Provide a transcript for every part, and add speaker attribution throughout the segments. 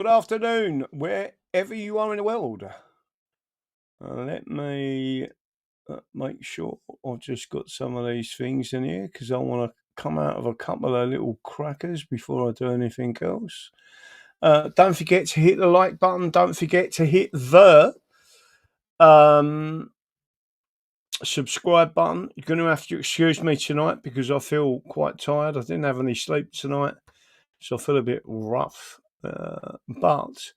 Speaker 1: Good afternoon, wherever you are in the world. Let me make sure I've just got some of these things in here because I want to come out of a couple of little crackers before I do anything else. Don't forget to hit the like button. Don't forget to hit the subscribe button. You're going to have to excuse me tonight because I feel quite tired. I didn't have any sleep tonight, so I feel a bit rough. But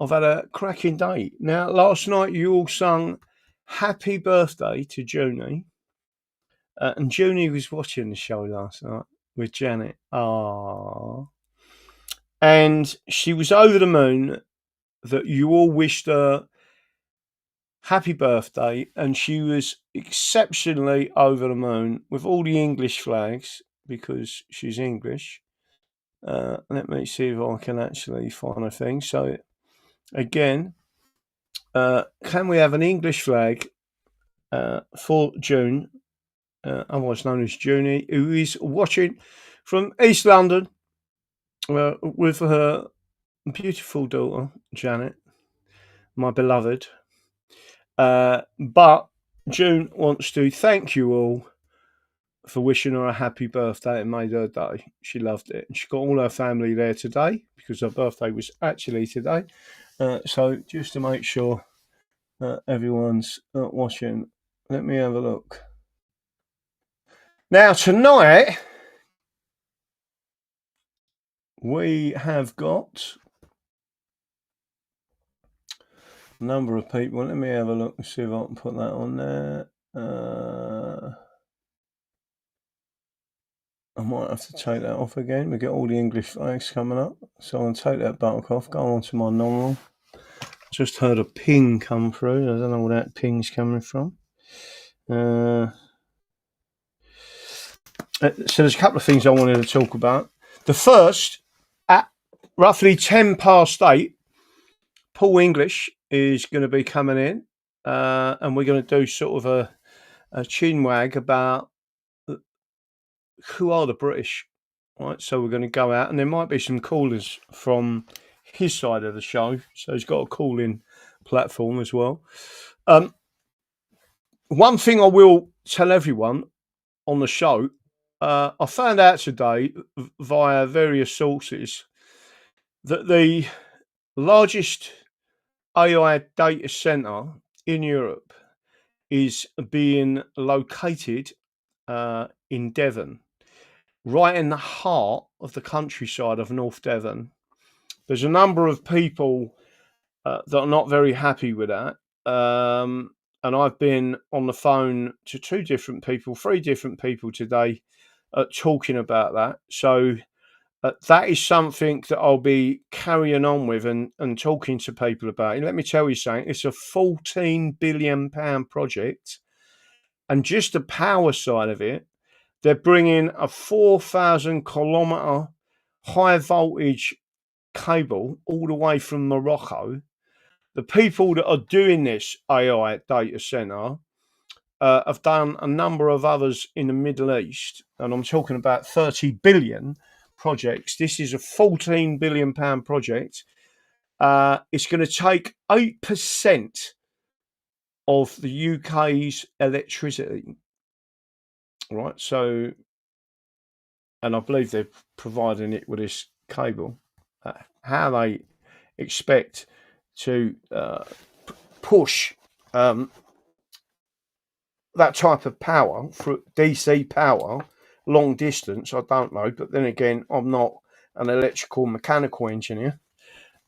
Speaker 1: I've had a cracking day. Now, last night you all sung happy birthday to Junie. And Junie was watching the show last night with Janet. Ah. And she was over the moon that you all wished her happy birthday. And she was exceptionally over the moon with all the English flags because she's English. Let me see if I can actually find a thing. So, again, can we have an English flag for June, otherwise known as Junie, who is watching from East London with her beautiful daughter, Janet, my beloved. But June wants to thank you all for wishing her a happy birthday. It made her day. She loved it. And she got all her family there today because her birthday was actually today. So just to make sure everyone's watching, let me have a look. Now, tonight, we have got a number of people. Let me have a look and see if I can put that on there. I might have to take that off again. We get all the English flags coming up. So I'll take that button off, go on to my normal. Just heard a ping come through. I don't know where that ping's coming from. So there's a couple of things I wanted to talk about. The first, at roughly 8:10, Paul English is going to be coming in, and we're going to do sort of a chin wag about who are the British, right? So we're going to go out, and there might be some callers from his side of the show. So he's got a call-in platform as well. One thing I will tell everyone on the show, I found out today via various sources that the largest AI data center in Europe is being located in Devon, right in the heart of the countryside of North Devon. There's a number of people that are not very happy with that. And I've been on the phone to three different people today talking about that. So that is something that I'll be carrying on with and talking to people about. And let me tell you something, it's a £14 billion project. And just the power side of it, they're bringing a 4,000 kilometre high voltage cable all the way from Morocco. The people that are doing this AI data center have done a number of others in the Middle East, and I'm talking about 30 billion projects. This is a £14 billion project. It's going to take 8% of the UK's electricity, right? So, and I believe they're providing it with this cable. How they expect to push that type of power for DC power long distance, I don't know. But then again, I'm not an electrical mechanical engineer.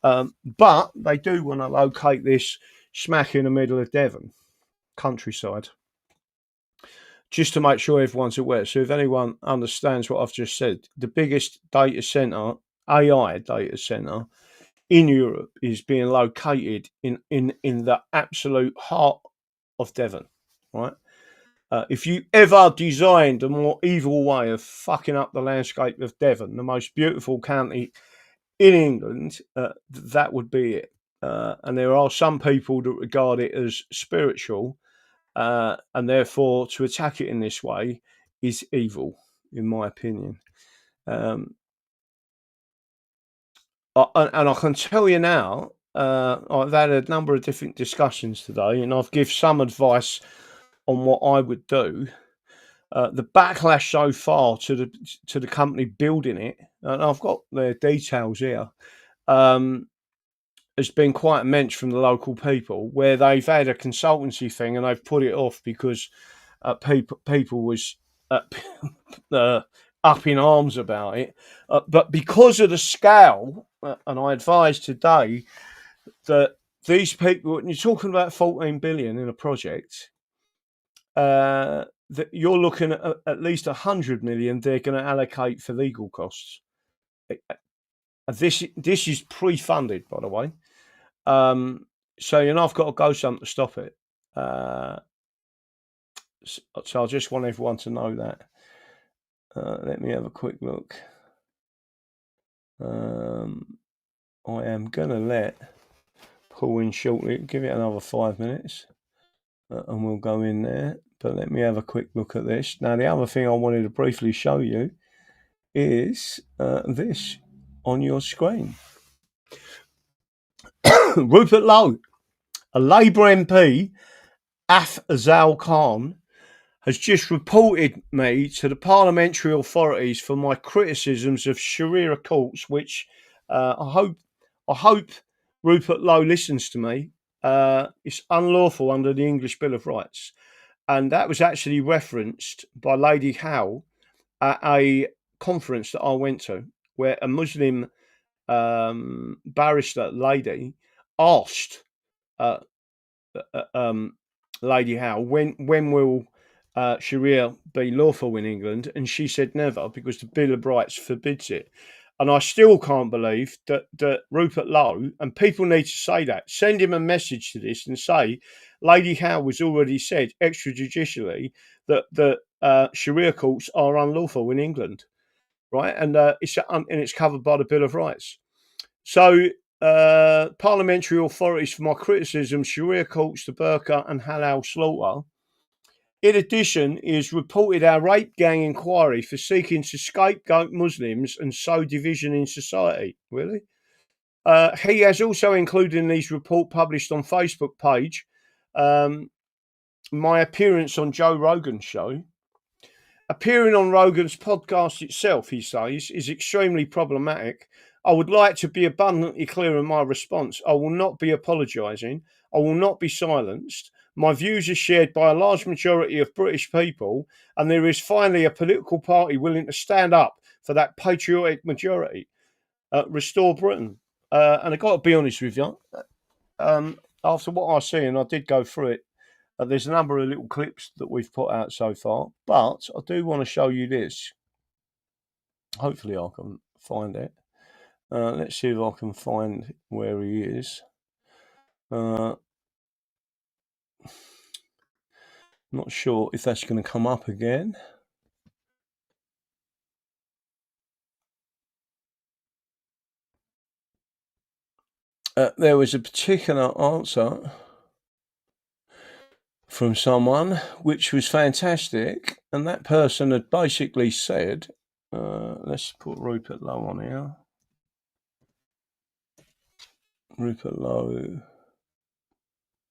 Speaker 1: But they do want to locate this smack in the middle of Devon, countryside, just to make sure everyone's aware. So if anyone understands what I've just said, the biggest data center, AI data center in Europe, is being located in the absolute heart of Devon, right? If you ever designed a more evil way of fucking up the landscape of Devon, the most beautiful county in England, that would be it. And there are some people that regard it as spiritual, and therefore to attack it in this way is evil, in my opinion. And I can tell you now, I've had a number of different discussions today, and I've give some advice on what I would do. The backlash so far to the company building it, and I've got their details here, has been quite immense from the local people, where they've had a consultancy thing and they've put it off because people was uh, up in arms about it. But because of the scale, and I advise today that these people, when you're talking about 14 billion in a project, that you're looking at least 100 million they're going to allocate for legal costs. This is pre-funded, by the way. So I've got to go something to stop it. So I just want everyone to know that. Let me have a quick look. I am going to let Paul in shortly. Give it another 5 minutes, and we'll go in there. But let me have a quick look at this. Now, the other thing I wanted to briefly show you is this on your screen. Rupert Lowe, a Labour MP, Afzal Khan, has just reported me to the parliamentary authorities for my criticisms of Sharia courts, which I hope Rupert Lowe listens to me. It's unlawful under the English Bill of Rights. And that was actually referenced by Lady Howe at a conference that I went to, where a Muslim barrister lady asked Lady Howe, when will Sharia be lawful in England? And she said never, because the Bill of Rights forbids it. And I still can't believe that Rupert Lowe, and people need to say that, send him a message to this and say, Lady Howe has already said extrajudicially that Sharia courts are unlawful in England, right? And it's covered by the Bill of Rights. So parliamentary authorities for my criticism, Sharia courts, the burqa and halal slaughter. In addition, he has reported our rape gang inquiry for seeking to scapegoat Muslims and sow division in society. Really? He has also included in his report published on Facebook page my appearance on Joe Rogan's show. Appearing on Rogan's podcast itself, he says, is extremely problematic. I would like to be abundantly clear in my response. I will not be apologising. I will not be silenced. My views are shared by a large majority of British people, and there is finally a political party willing to stand up for that patriotic majority. Restore Britain. And I've got to be honest with you, after what I see, and I did go through it, there's a number of little clips that we've put out so far, but I do want to show you this. Hopefully I can find it. Let's see if I can find where he is. Not sure if that's going to come up again. There was a particular answer from someone which was fantastic, and that person had basically said, let's put Rupert Lowe on here. Rupert Lowe.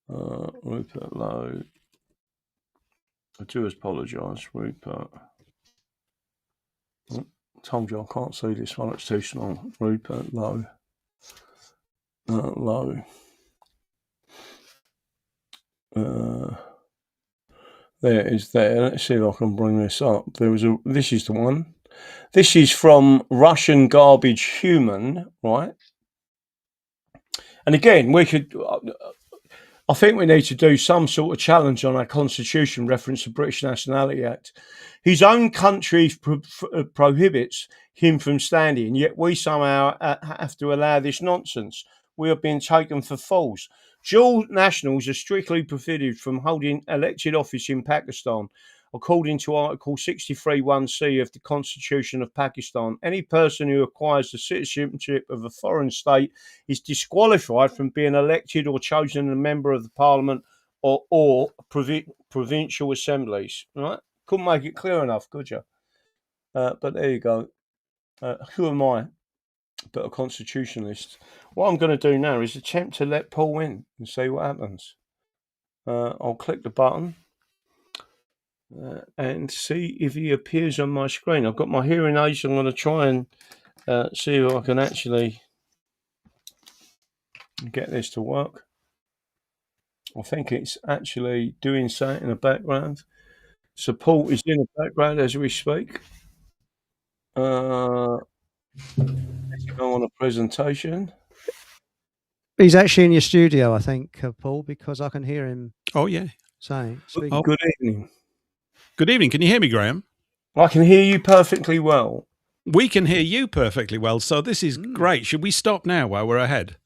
Speaker 1: Rupert Lowe. I do apologise, Rupert. Told you I can't see this one, it's too small. Rupert Lowe. Lowe. There it is there. Let's see if I can bring this up. This is the one. This is from Russian Garbage Human, right? And again, I think we need to do some sort of challenge on our constitution reference to British Nationality Act. His own country prohibits him from standing, yet we somehow have to allow this nonsense. We are being taken for fools. Dual nationals are strictly prohibited from holding elected office in Pakistan, according to Article 63(1)(c) of the Constitution of Pakistan. Any person who acquires the citizenship of a foreign state is disqualified from being elected or chosen a member of the parliament or provincial assemblies. Right? Couldn't make it clear enough, could you? But there you go. Who am I? but a constitutionalist. What I'm going to do now is attempt to let Paul in and see what happens. I'll click the button and see if he appears on my screen. I've got my hearing aids. I'm going to try and see if I can actually get this to work. I think it's actually doing something in the background. Support is in the background as we speak. Let's go on a presentation.
Speaker 2: He's actually in your studio, I think, Paul, because I can hear him.
Speaker 3: Oh, yeah.
Speaker 2: Speaking.
Speaker 1: Good evening.
Speaker 3: Good evening. Can you hear me, Graham?
Speaker 1: I can hear you perfectly well.
Speaker 3: We can hear you perfectly well. So this is great. Should we stop now while we're ahead?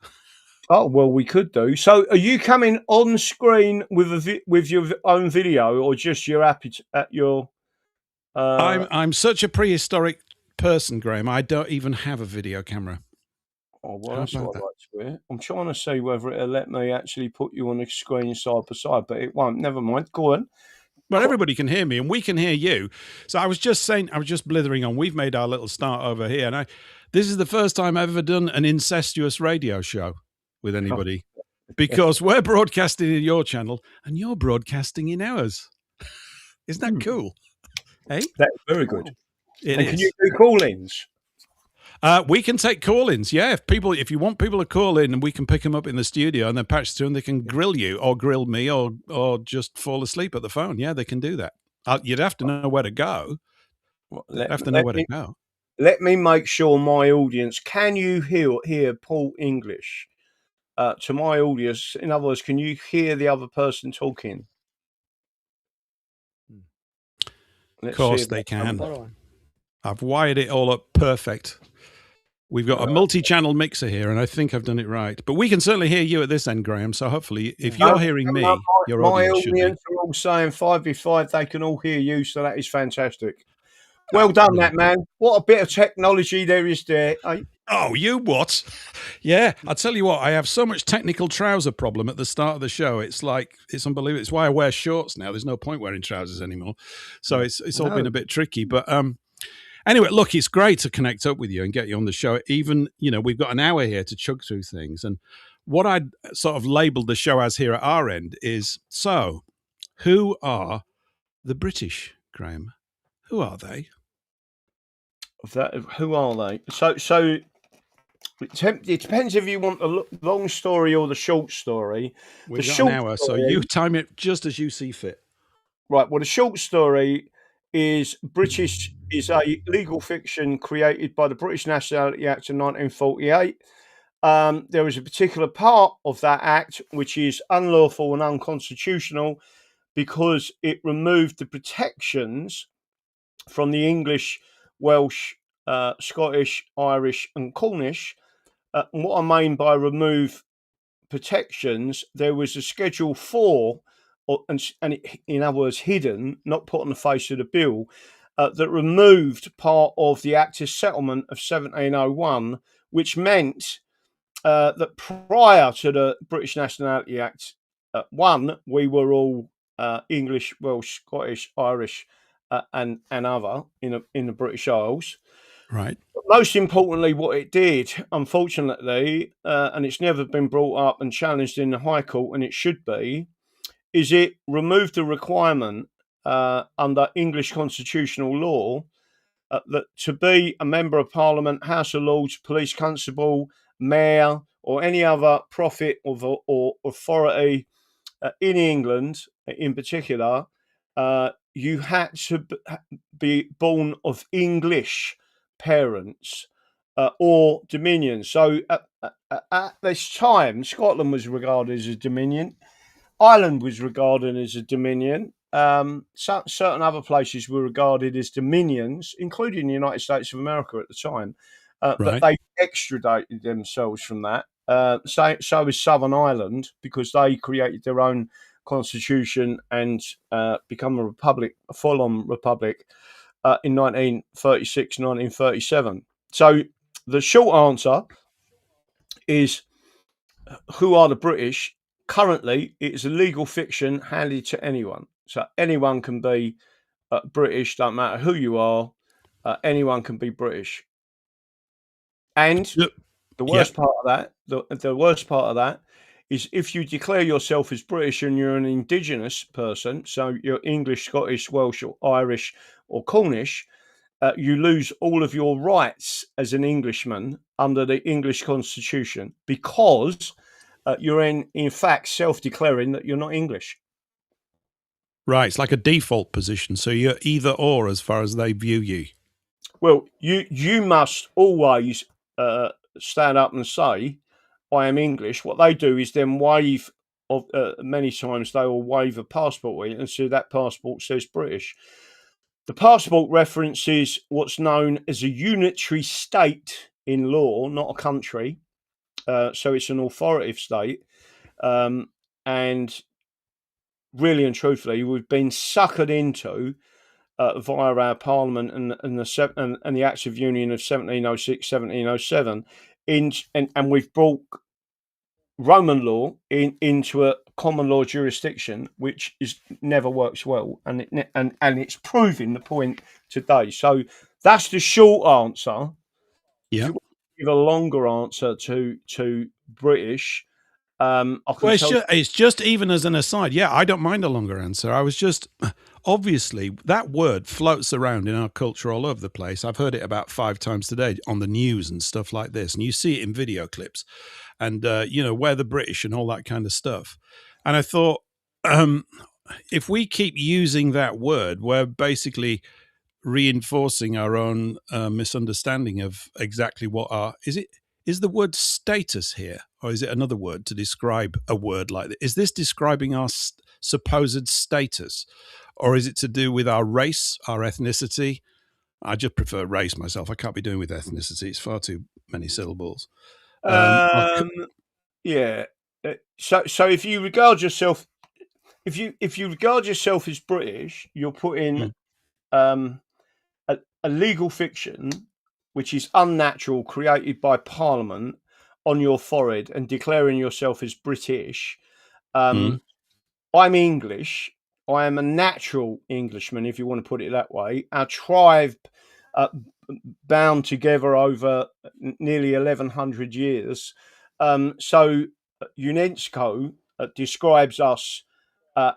Speaker 1: Oh, well, we could do. So are you coming on screen with your own video, or just your app at your...
Speaker 3: I'm such a prehistoric person, Graham. I don't even have a video camera.
Speaker 1: Oh, well, that's what I like to hear. I'm trying to see whether it'll let me actually put you on the screen side by side, but it won't. Never mind. Go on.
Speaker 3: Well, everybody can hear me, and we can hear you. So I was just blithering on. We've made our little start over here, and this is the first time I've ever done an incestuous radio show with anybody, because we're broadcasting in your channel, and you're broadcasting in ours. Isn't that cool? Hey,
Speaker 1: that's very good.
Speaker 3: It is.
Speaker 1: Can you do call-ins?
Speaker 3: We can take call-ins, yeah. If you want people to call in, and we can pick them up in the studio and then patch through, and they can grill you or grill me or just fall asleep at the phone. Yeah, they can do that. You'd have to know where to go.
Speaker 1: Let me make sure my audience. Can you hear Paul English? To my audience, in other words, can you hear the other person talking?
Speaker 3: Of course they can. I've wired it all up perfect. We've got a multi-channel mixer here, and I think I've done it right. But we can certainly hear you at this end, Graham. So hopefully, if you're hearing me, your audience should be.
Speaker 1: My audience are all saying 5v5. They can all hear you, so that is fantastic. Well done, that man. What a bit of technology there is there.
Speaker 3: Oh, you what? Yeah, I'll tell you what, I have so much technical trouser problem at the start of the show. It's unbelievable. It's why I wear shorts now. There's no point wearing trousers anymore. So it's all been a bit tricky. But anyway, look, it's great to connect up with you and get you on the show. Even, we've got an hour here to chug through things. And what I'd sort of labelled the show as here at our end is, so who are the British, Graham? Who are they?
Speaker 1: Who are they? So it depends if you want the long story or the short story.
Speaker 3: We've got an hour, so you time it just as you see fit.
Speaker 1: Right. Well, the short story is British is a legal fiction created by the British Nationality Act of 1948. There is a particular part of that act which is unlawful and unconstitutional because it removed the protections from the English, Welsh, Scottish, Irish, and Cornish. And what I mean by remove protections, there was a Schedule 4, and in other words, hidden, not put on the face of the bill, that removed part of the Act of Settlement of 1701, which meant that prior to the British Nationality Act 1, we were all English, Welsh, Scottish, Irish, and other in the British Isles.
Speaker 3: Right.
Speaker 1: But most importantly, what it did, unfortunately, and it's never been brought up and challenged in the High Court, and it should be, is it removed the requirement under English constitutional law that to be a member of Parliament, House of Lords, police constable, mayor, or any other profit or authority in England, in particular, you had to be born of English parents or Dominion. So at this time, Scotland was regarded as a Dominion. Ireland was regarded as a Dominion. Certain other places were regarded as Dominions, including the United States of America at the time. But they extradited themselves from that. So is Southern Ireland, because they created their own constitution and become a republic, a full-on republic, in 1936, 1937. So the short answer is, who are the British? Currently, it is a legal fiction handed to anyone. So anyone can be British, don't matter who you are. Anyone can be British. And
Speaker 3: Yep.
Speaker 1: the worst part of that, the worst part of that is if you declare yourself as British and you're an indigenous person, so you're English, Scottish, Welsh, or Irish, or Cornish, you lose all of your rights as an Englishman under the English Constitution because you're in fact self-declaring that you're not English.
Speaker 3: Right, it's like a default position. So you're either or as far as they view you.
Speaker 1: Well, you must always stand up and say, "I am English." What they do is then wave. Many times they will wave a passport and so that passport says British. The passport references what's known as a unitary state in law, not a country. So it's an authoritative state. And really and truthfully, we've been suckered into via our Parliament and the Acts of Union of 1706, 1707, and we've brought Roman law into a common law jurisdiction, which never works well, and it's proving the point today. So that's the short answer.
Speaker 3: Yeah.
Speaker 1: If you want to give a longer answer to British, I can tell.
Speaker 3: It's just even as an aside. Yeah, I don't mind a longer answer. I was just obviously that word floats around in our culture all over the place. I've heard it about 5 times today on the news and stuff like this, and you see it in video clips, and we're the British and all that kind of stuff. And I thought, if we keep using that word, we're basically reinforcing our own misunderstanding of exactly what is the word status here, or is it another word to describe a word like that? Is this describing our supposed status, or is it to do with our race, our ethnicity? I just prefer race myself. I can't be doing with ethnicity. It's far too many syllables.
Speaker 1: Yeah. So if you regard yourself, if you regard yourself as British, you're putting a legal fiction, which is unnatural, created by Parliament, on your forehead and declaring yourself as British. I'm English. I am a natural Englishman, if you want to put it that way. Our tribe, bound together over nearly 1,100 years. So UNESCO describes us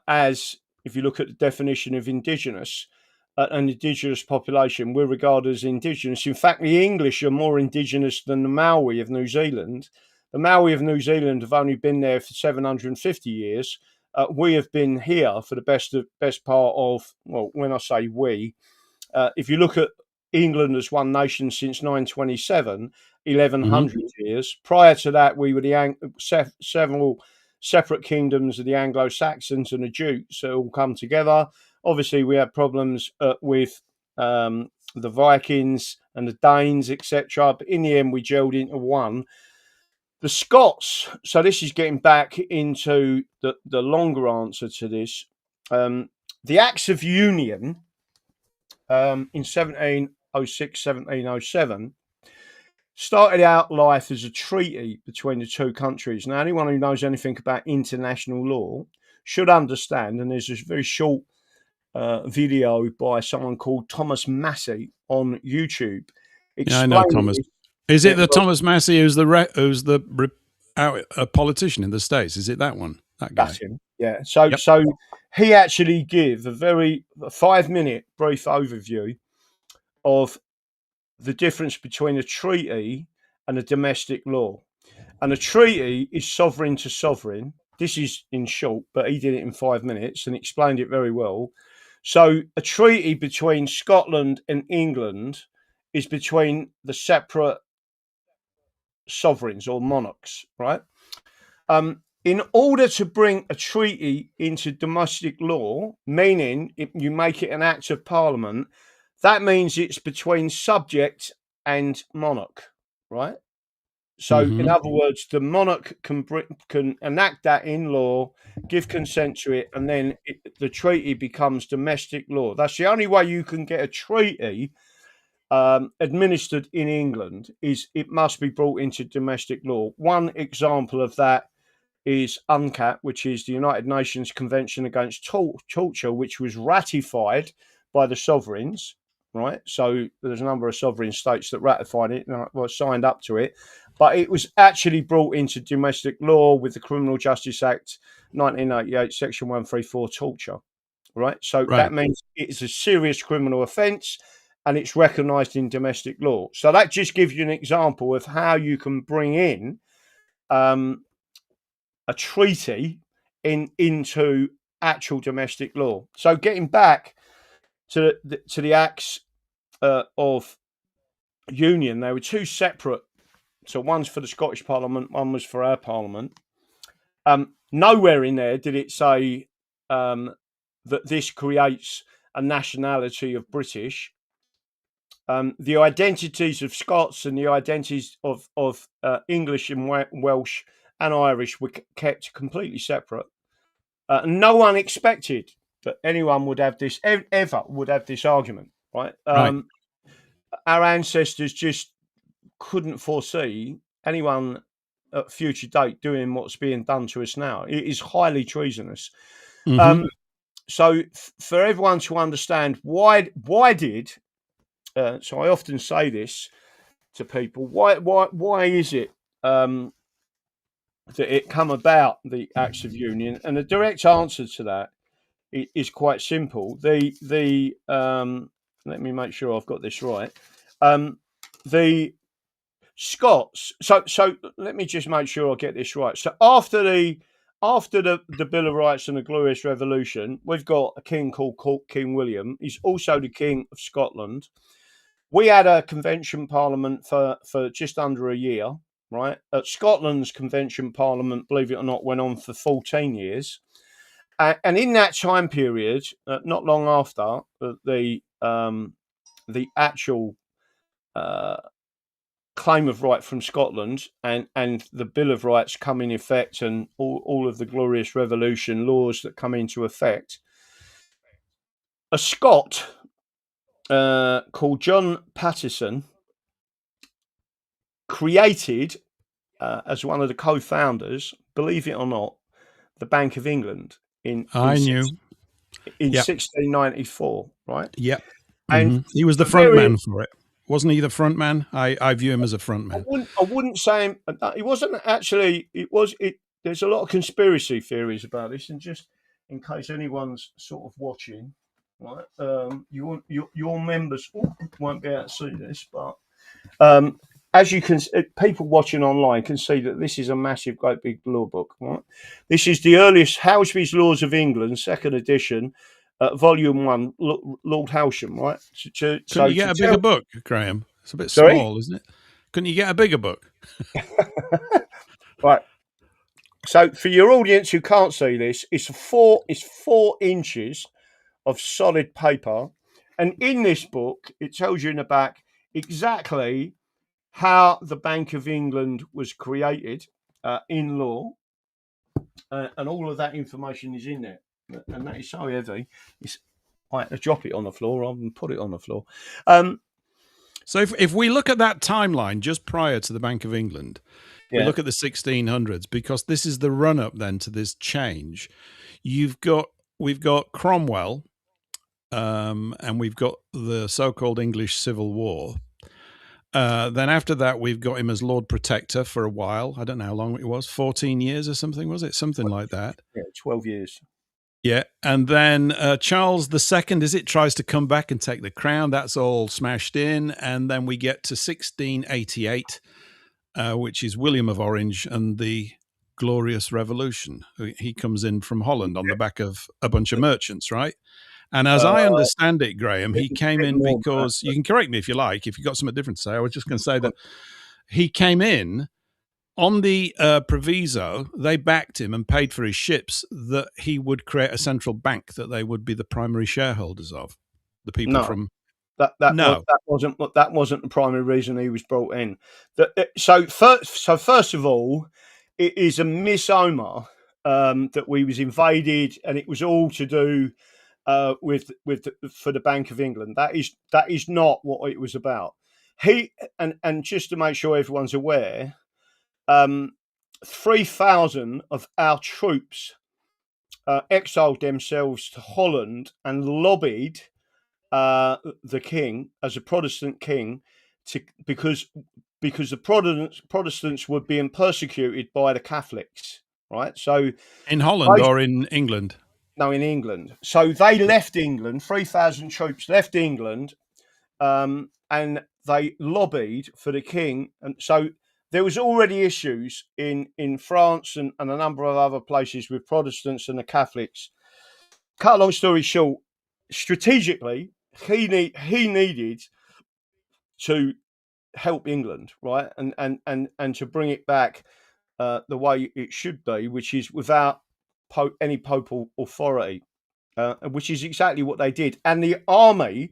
Speaker 1: as, if you look at the definition of indigenous, an indigenous population, we're regarded as indigenous. In fact, the English are more indigenous than the Maori of New Zealand. The Maori of New Zealand have only been there for 750 years. We have been here for the best part of, well, when I say we, if you look at England as one nation since 927, 1,100 years. Prior to that, we were several separate kingdoms of the Anglo-Saxons and the Jutes that all come together. Obviously, we had problems with the Vikings and the Danes, etc. But in the end, we gelled into one. The Scots, so this is getting back into the longer answer to this. The Acts of Union in 1706, 1707 started out life as a treaty between the two countries. Now, anyone who knows anything about international law should understand, and there's this very short video by someone called Thomas Massey on YouTube.
Speaker 3: Yeah, I know Thomas. Is it the Thomas Massey who's a politician in the States? Is it that one? That guy?
Speaker 1: That's him. Yeah. So he actually gave a 5-minute brief overview of the difference between a treaty and a domestic law. And a treaty is sovereign to sovereign. This is in short, but he did it in 5 minutes and explained it very well. So a treaty between Scotland and England is between the separate sovereigns or monarchs, right? In order to bring a treaty into domestic law, meaning you make it an act of Parliament, that means it's between subject and monarch, right? So, in other words, the monarch can enact that in law, give consent to it, and then the treaty becomes domestic law. That's the only way you can get a treaty administered in England, is it must be brought into domestic law. One example of that is UNCAT, which is the United Nations Convention Against Torture, which was ratified by the sovereigns. right? So there's a number of sovereign states that ratified it and were signed up to it. But it was actually brought into domestic law with the Criminal Justice Act 1988, Section 134, torture, right? So
Speaker 3: Right.
Speaker 1: that means it's a serious criminal offence and it's recognised in domestic law. So that just gives you an example of how you can bring in a treaty into actual domestic law. So getting back to the acts of union, they were two separate. So one's for the Scottish Parliament, one was for our Parliament. Nowhere in there did it say that this creates a nationality of British. The identities of Scots and the identities of English and Welsh and Irish were kept completely separate. No one expected that anyone would have this ever would have this argument, right?
Speaker 3: Right.
Speaker 1: Our ancestors just couldn't foresee anyone at a future date doing what's being done to us now. It is highly treasonous.
Speaker 3: Mhm.
Speaker 1: So for everyone to understand why did so I often say this to people, why is it that it come about, the acts of union? And the direct answer to that is quite simple. The let me make sure I've got this right. The Scots. So let me just make sure I get this right. So after the Bill of Rights and the Glorious Revolution, we've got a king called King William. He's also the King of Scotland. We had a convention parliament for just under a year, right? Scotland's convention parliament, believe it or not, went on for 14 years. And in that time period, not long after the actual claim of right from Scotland and the Bill of Rights come in effect, and all of the Glorious Revolution laws that come into effect, a Scot called John Paterson created, as one of the co-founders, believe it or not, the Bank of England in
Speaker 3: I knew.
Speaker 1: in
Speaker 3: Yep.
Speaker 1: 1694, right?
Speaker 3: Yep.
Speaker 1: And
Speaker 3: He was the
Speaker 1: for
Speaker 3: front
Speaker 1: very,
Speaker 3: man for it. Wasn't he the front man? I view him as a front man.
Speaker 1: I wouldn't say him. It wasn't actually. It was. It. There's a lot of conspiracy theories about this, and just in case anyone's sort of watching, right? Your members won't be able to see this, but as you can, people watching online can see that this is a massive, great big law book. Right? This is the earliest Halsby's Laws of England, second edition, volume 1, Lord Halsham. Right?
Speaker 3: Couldn't you get a bigger book, Graham? It's a bit
Speaker 1: Sorry?
Speaker 3: small, isn't it? Couldn't you get a bigger book?
Speaker 1: Right. So for your audience who can't see this, it's 4 inches of solid paper, and in this book it tells you in the back exactly how the Bank of England was created in law, and all of that information is in there, and that is so heavy. I had to drop it on the floor rather than put it on the floor.
Speaker 3: So if we look at that timeline just prior to the Bank of England, we look at the 1600s, because this is the run up then to this change. We've got Cromwell, and we've got the so-called English Civil War. Then after that, we've got him as Lord Protector for a while. I don't know how long it was, 14 years or something, was it? Something like that.
Speaker 1: Yeah, 12 years.
Speaker 3: Yeah. And then Charles II, tries to come back and take the crown. That's all smashed in. And then we get to 1688, which is William of Orange and the Glorious Revolution. He comes in from Holland on the back of a bunch of merchants, right? And as I understand it, Graham, he came in because, you can correct me if you like, if you've got something different to say. I was just going to say that he came in on the proviso, they backed him and paid for his ships, that he would create a central bank that they would be the primary shareholders of. The people from...
Speaker 1: That wasn't the primary reason he was brought in. So first of all, it is a misnomer that we was invaded, and it was all to do for the Bank of England. That is not what it was about. And just to make sure everyone's aware, 3,000 of our troops exiled themselves to Holland and lobbied the king as a Protestant king, because the Protestants were being persecuted by the Catholics, right? So
Speaker 3: In Holland or in England?
Speaker 1: No, in England. So they left England. 3,000 troops left England, and they lobbied for the king. And so there was already issues in France and a number of other places with Protestants and the Catholics. Cut a long story short, strategically, he needed to help England, right, and to bring it back the way it should be, which is without any papal authority, which is exactly what they did. And the army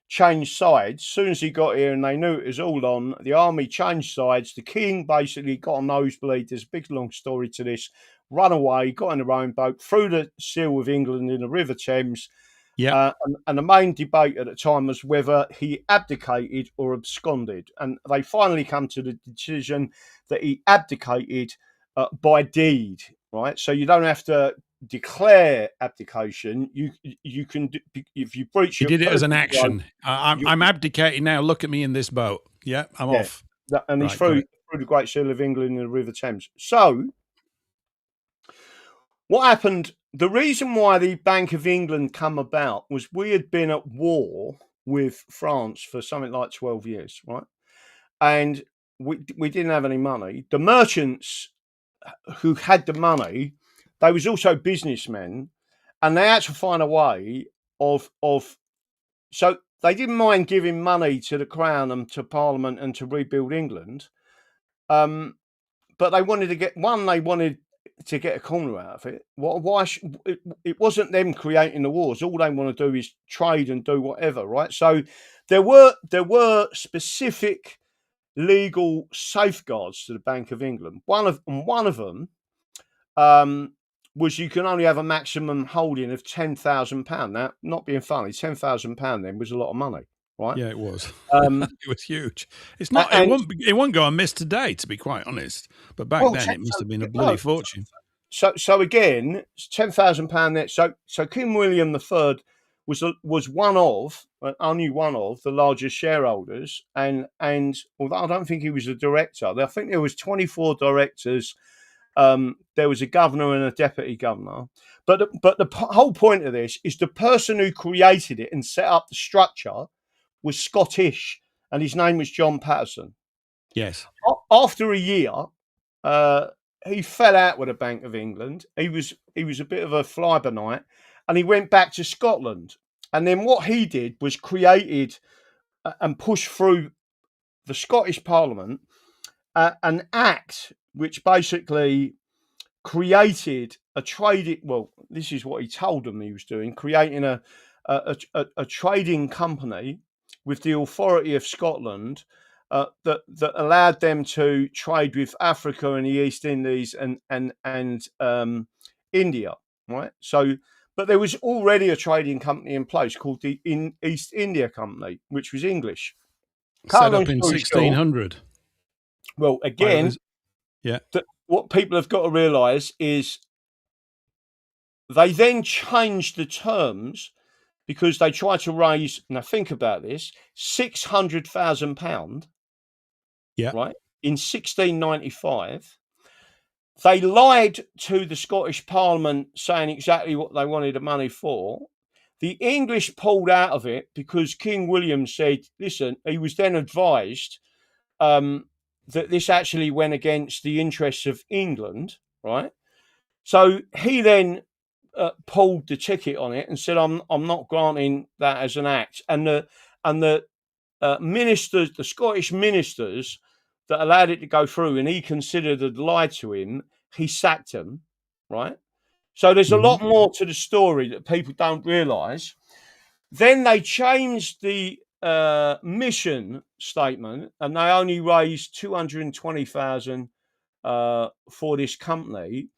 Speaker 1: changed sides as soon as he got here, and they knew it was all on. The army changed sides. The king basically got a nosebleed. There's a big long story to this. Run away, got in their own boat, threw the seal of England in the River Thames.
Speaker 3: Yeah.
Speaker 1: And the main debate at the time was whether he abdicated or absconded. And they finally come to the decision that he abdicated by deed, right? So you don't have to declare abdication. You can, if you breach
Speaker 3: He
Speaker 1: your
Speaker 3: did it as an
Speaker 1: personal
Speaker 3: action. I'm abdicating now. Look at me in this boat. Yeah, I'm off.
Speaker 1: And he's
Speaker 3: Right,
Speaker 1: threw the Great Seal of England in the River Thames. So what happened? The reason why the Bank of England come about was we had been at war with France for something like 12 years, right? And we didn't have any money. The merchants who had the money, they was also businessmen, and they had to find a way of so they didn't mind giving money to the Crown and to Parliament and to rebuild England. But they wanted to get they wanted to get a corner out of it. Why? It wasn't them creating the wars. All they want to do is trade and do whatever, right? So there were specific legal safeguards to the Bank of England. One of them was you can only have a maximum holding of £10,000. Now, not being funny, £10,000 then was a lot of money, right?
Speaker 3: Yeah, it was. It was huge. It's not. It won't go amiss today, to be quite honest. But back then, it must have been a bloody fortune.
Speaker 1: So again, £10,000 net. So King William III was only one of the largest shareholders, and although I don't think he was a director, I think there was 24 directors. There was a governor and a deputy governor. But the whole point of this is the person who created it and set up the structure was Scottish, and his name was John Patterson.
Speaker 3: Yes.
Speaker 1: After a year, he fell out with the Bank of England. He was a bit of a fly-by-night, and he went back to Scotland. And then what he did was created and pushed through the Scottish Parliament an act which basically created a trading. Well, this is what he told them he was doing: creating a trading company with the authority of Scotland that allowed them to trade with Africa and the East Indies and India, right? So, but there was already a trading company in place called the East India Company, which was English.
Speaker 3: Set up in 1600.
Speaker 1: Well, again, what people have got to realise is they then changed the terms because they tried to raise, now think about this, £600,000, right, in 1695. They lied to the Scottish Parliament saying exactly what they wanted the money for. The English pulled out of it because King William said, listen, he was then advised that this actually went against the interests of England, right? So he then pulled the ticket on it and said, "I'm not granting that as an act." And the ministers, the Scottish ministers that allowed it to go through, and he considered had lied to him, he sacked them, right? So there's a lot more to the story that people don't realise. Then they changed the mission statement, and they only raised 220,000 for this company.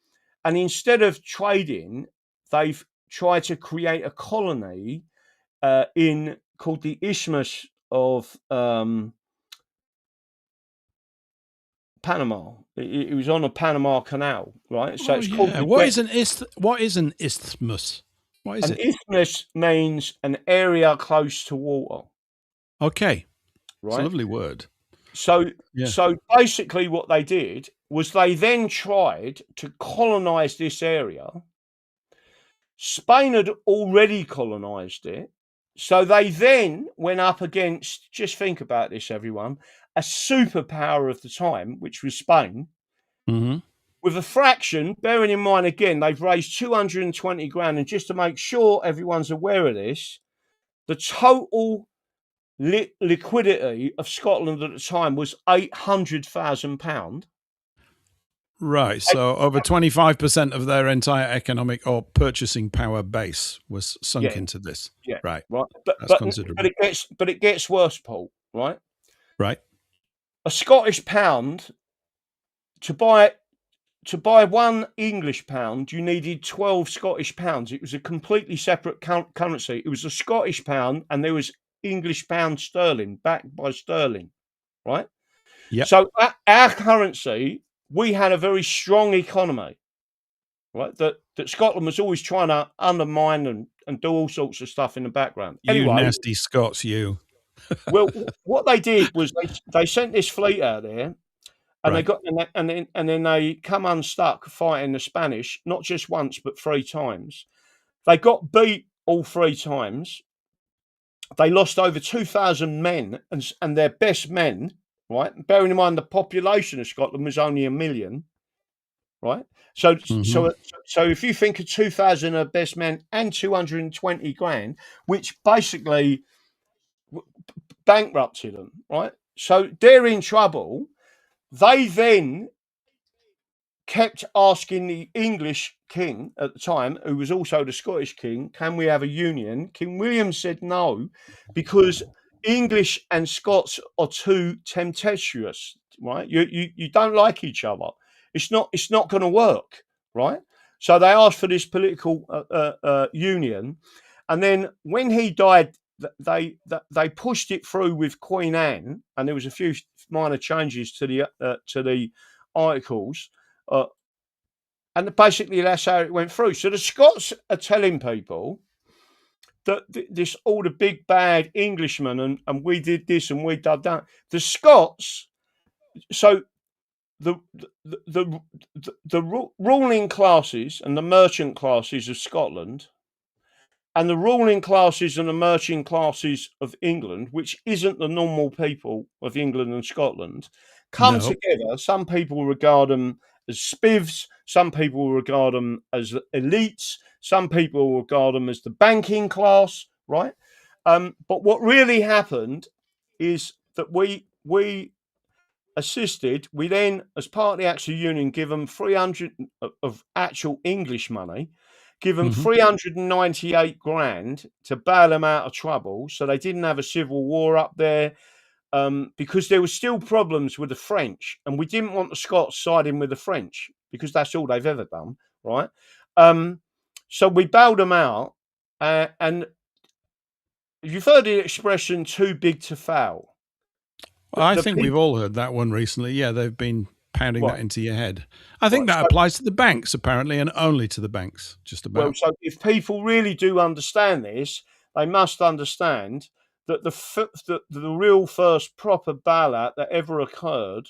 Speaker 1: And instead of trading, they've tried to create a colony called the Isthmus of Panama. It was on the Panama Canal, right? So it's called.
Speaker 3: What is an isthmus? What is
Speaker 1: An
Speaker 3: it?
Speaker 1: isthmus means an area close to water,
Speaker 3: Okay. It's a
Speaker 1: right?
Speaker 3: lovely word.
Speaker 1: So,
Speaker 3: Yeah.
Speaker 1: so basically, what they did was they then tried to colonize this area. Spain had already colonized it. So they then went up against, just think about this, everyone, a superpower of the time, which was Spain,
Speaker 3: Mm-hmm.
Speaker 1: with a fraction, bearing in mind again, they've raised 220 grand. And just to make sure everyone's aware of this, the total liquidity of Scotland at the time was £800,000.
Speaker 3: Right. So over 25% of their entire economic or purchasing power base was sunk
Speaker 1: Yeah,
Speaker 3: into this.
Speaker 1: yeah,
Speaker 3: Right.
Speaker 1: right.
Speaker 3: That's considerable.
Speaker 1: It gets worse, Paul. Right,
Speaker 3: Right.
Speaker 1: a Scottish pound to buy one English pound, you needed 12 Scottish pounds. It was a completely separate currency. It was a Scottish pound, and there was English pound sterling backed by sterling. Right.
Speaker 3: Yep.
Speaker 1: So our currency, we had a very strong economy, right? That Scotland was always trying to undermine and do all sorts of stuff in the background.
Speaker 3: You
Speaker 1: Anyway,
Speaker 3: nasty Scots, you.
Speaker 1: well, what they did was they sent this fleet out there, and
Speaker 3: Right.
Speaker 1: and then they come unstuck fighting the Spanish, not just once but 3 times. They got beat all 3 times. They lost over 2,000 men and their best men. Right, bearing in mind the population of Scotland was only 1 million. Right, so
Speaker 3: Mm-hmm.
Speaker 1: if you think of 2,000 of best men and 220 grand, which basically bankrupted them, right? So they're in trouble. They then kept asking the English king at the time, who was also the Scottish king, can we have a union? King William said no, because English and Scots are too tempestuous, right? You don't like each other. It's not going to work, right? So they asked for this political union, and then when he died, they pushed it through with Queen Anne, and there was a few minor changes to the articles. And basically, that's how it went through. So the Scots are telling people that this all the big bad Englishmen and we did this and we did that. The Scots, so the ruling classes and the merchant classes of Scotland and the ruling classes and the merchant classes of England, which isn't the normal people of England and Scotland, come
Speaker 3: No.
Speaker 1: together. Some people regard them as spivs, some people regard them as elites, some people regard them as the banking class, right? But what really happened is that we assisted. We then, as part of the actual union, give them 300 of actual English money, give them
Speaker 3: Mm-hmm.
Speaker 1: 398 grand to bail them out of trouble, so they didn't have a civil war up there. Because there were still problems with the French, and we didn't want the Scots siding with the French because that's all they've ever done, right? So we bailed them out, and you've heard the expression "too big to fail."
Speaker 3: Well, I
Speaker 1: The
Speaker 3: think we've all heard that one recently. Yeah, they've been pounding
Speaker 1: right,
Speaker 3: that into your head. I think
Speaker 1: right.
Speaker 3: that applies to the banks, apparently, and only to the banks, just
Speaker 1: Well,
Speaker 3: about.
Speaker 1: so if people really do understand this, they must understand that the real first proper bailout that ever occurred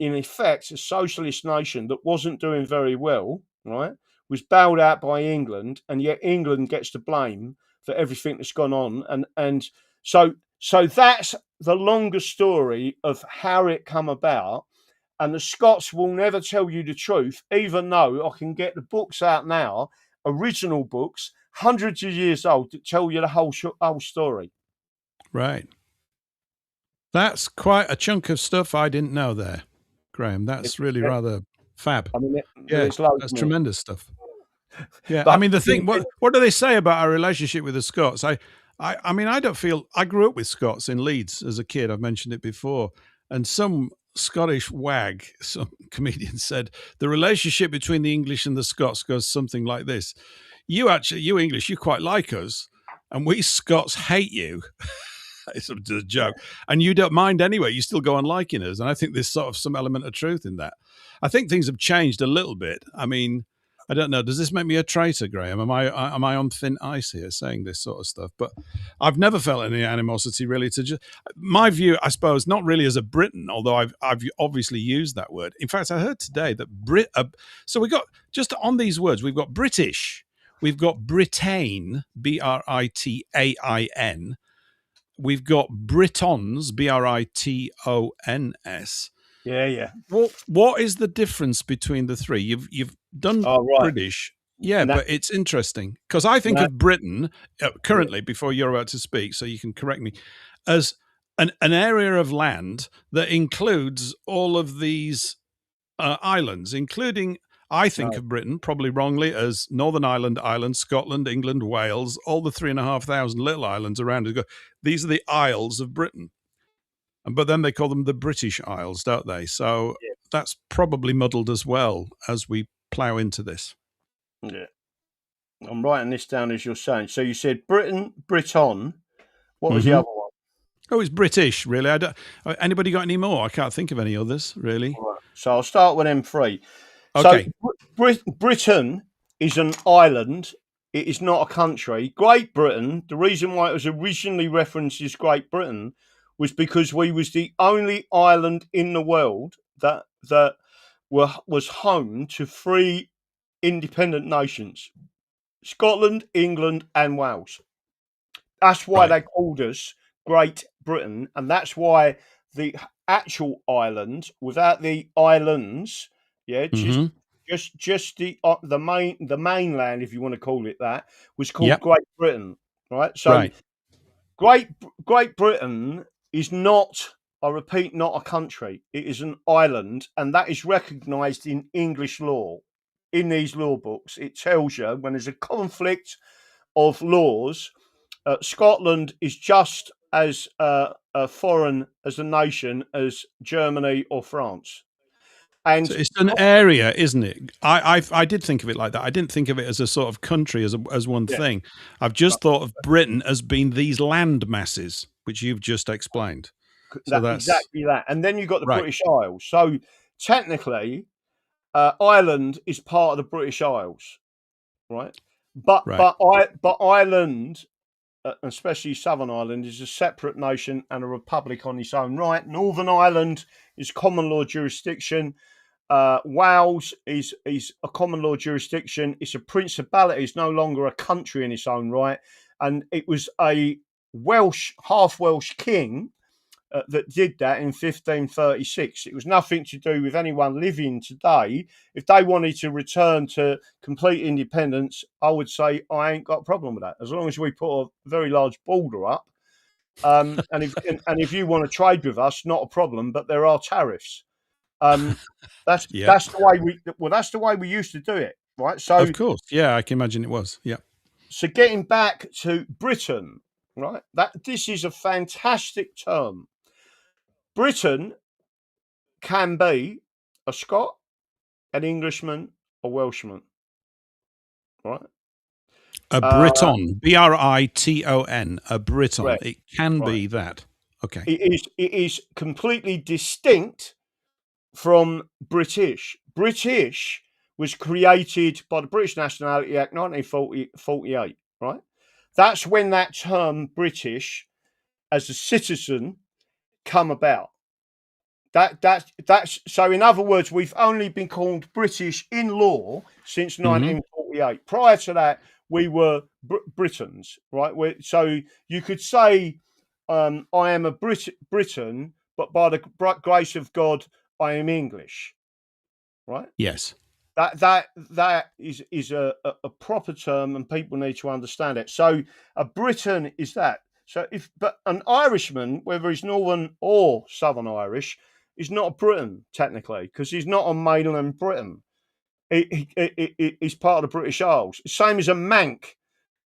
Speaker 1: in effect, a socialist nation that wasn't doing very well, right, was bailed out by England, and yet England gets to blame for everything that's gone on, and so that's the longer story of how it come about. And the Scots will never tell you the truth, even though I can get the books out now, original books, hundreds of years old, that tell you the whole story.
Speaker 3: Right. That's quite a chunk of stuff I didn't know there, Graham. That's really rather fab.
Speaker 1: I mean,
Speaker 3: Yeah,
Speaker 1: there's loads
Speaker 3: that's
Speaker 1: more.
Speaker 3: tremendous stuff. Yeah, I
Speaker 1: But
Speaker 3: mean, the thing, what do they say about our relationship with the Scots? I mean, I don't feel, I grew up with Scots in Leeds as a kid. I've mentioned it before. And some Scottish wag, some comedian said, the relationship between the English and the Scots goes something like this. You English, you quite like us, and we Scots hate you. It's a joke. And you don't mind anyway. You still go on liking us. And I think there's sort of some element of truth in that. I think things have changed a little bit. I mean, I don't know. Does this make me a traitor, Graham? Am I on thin ice here saying this sort of stuff? But I've never felt any animosity really to just my view, I suppose, not really as a Briton, although I've obviously used that word. In fact, I heard today that so we got just on these words, we've got British, we've got Britain, Britain. We've got Britons, Britons.
Speaker 1: Yeah.
Speaker 3: What is the difference between the three? You've done British, yeah, but it's interesting because I think of Britain currently, before you're about to speak, so you can correct me, as an area of land that includes all of these islands, including. I think of Britain, probably wrongly, as Northern Ireland, Scotland, England, Wales, all the 3,500 little islands around it. These are the Isles of Britain. But then they call them the British Isles, don't they? So that's probably muddled as well as we plough into this.
Speaker 1: Yeah. I'm writing this down as you're saying. So you said Britain, Briton. What was the other one?
Speaker 3: Oh, it's British, really. I don't. Anybody got any more? I can't think of any others, really.
Speaker 1: Right. So I'll start with them three.
Speaker 3: Okay.
Speaker 1: So Britain is an island. It is not a country. Great Britain, the reason why it was originally referenced as Great Britain was because we was the only island in the world that was home to 3 independent nations: Scotland, England, and Wales. That's why they called us Great Britain, and that's why the actual island, without the islands, just the mainland, if you want to call it that, was called Great Britain, right? So Great Britain is not, I repeat, not a country. It is an island, and that is recognised in English law. In these law books, it tells you when there's a conflict of laws, Scotland is just as foreign as a nation as Germany or France. And
Speaker 3: so it's an area, isn't it? I did think of it like that. I didn't think of it as a sort of country, as one thing. I've just thought of Britain as being these land masses, which you've just explained. So that's
Speaker 1: exactly that. And then you've got the British Isles. So technically, Ireland is part of the British Isles, right? But Ireland, especially Southern Ireland, is a separate nation and a republic on its own right. Northern Ireland is common law jurisdiction. Wales is a common law jurisdiction. It's a principality. It's no longer a country in its own right. And it was a half Welsh king that did that in 1536. It was nothing to do with anyone living today. If they wanted to return to complete independence, I would say I ain't got a problem with that, as long as we put a very large border up. And if you want to trade with us, not a problem, but there are tariffs. That's the way we used to do it, right? So
Speaker 3: of course, yeah, I can imagine it was. Yeah.
Speaker 1: So getting back to Britain, right? This is a fantastic term. Britain can be a Scot, an Englishman, a Welshman, right?
Speaker 3: A Briton, Briton, a Briton.
Speaker 1: Correct.
Speaker 3: It can be that. Okay.
Speaker 1: It is completely distinct from British. British was created by the British Nationality Act 1948, right? That's when that term British as a citizen come about. That's so. In other words, we've only been called British in law since 1948. Prior to that, we were Britons, right? So you could say, I am a Briton, but by the grace of God, I am English, right?
Speaker 3: Yes.
Speaker 1: That is a proper term, and people need to understand it. So a Briton is that. So but an Irishman, whether he's Northern or Southern Irish, is not a Briton technically, because he's not on mainland Britain. He's part of the British Isles. Same as a Manc,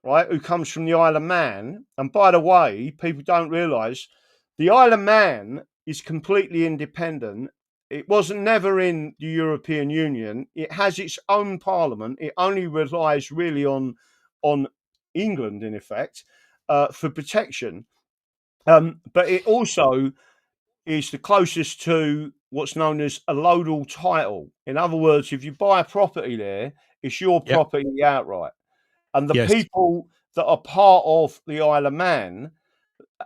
Speaker 1: right, who comes from the Isle of Man. And by the way, people don't realise the Isle of Man is completely independent. It wasn't never in the European Union. It has its own parliament. It only relies really on England, in effect, for protection. But it also is the closest to what's known as a lodal title. In other words, if you buy a property there, it's your
Speaker 3: Yep.
Speaker 1: property outright. And the
Speaker 3: Yes.
Speaker 1: people that are part of the Isle of Man,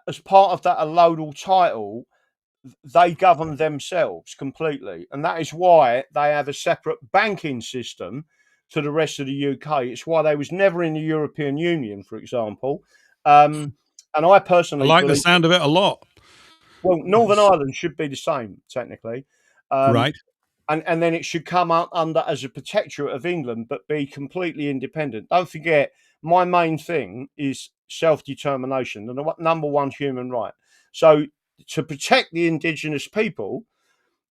Speaker 1: as part of that allodal title, they govern themselves completely. And that is why they have a separate banking system to the rest of the UK. It's why they was never in the European Union, for example. And I
Speaker 3: I
Speaker 1: personally
Speaker 3: like the
Speaker 1: believe,
Speaker 3: sound of it a lot.
Speaker 1: well, Northern Ireland should be the same, technically.
Speaker 3: Right.
Speaker 1: And then it should come up under as a protectorate of England, but be completely independent. Don't forget, my main thing is self-determination, the number one human right. So to protect the indigenous people,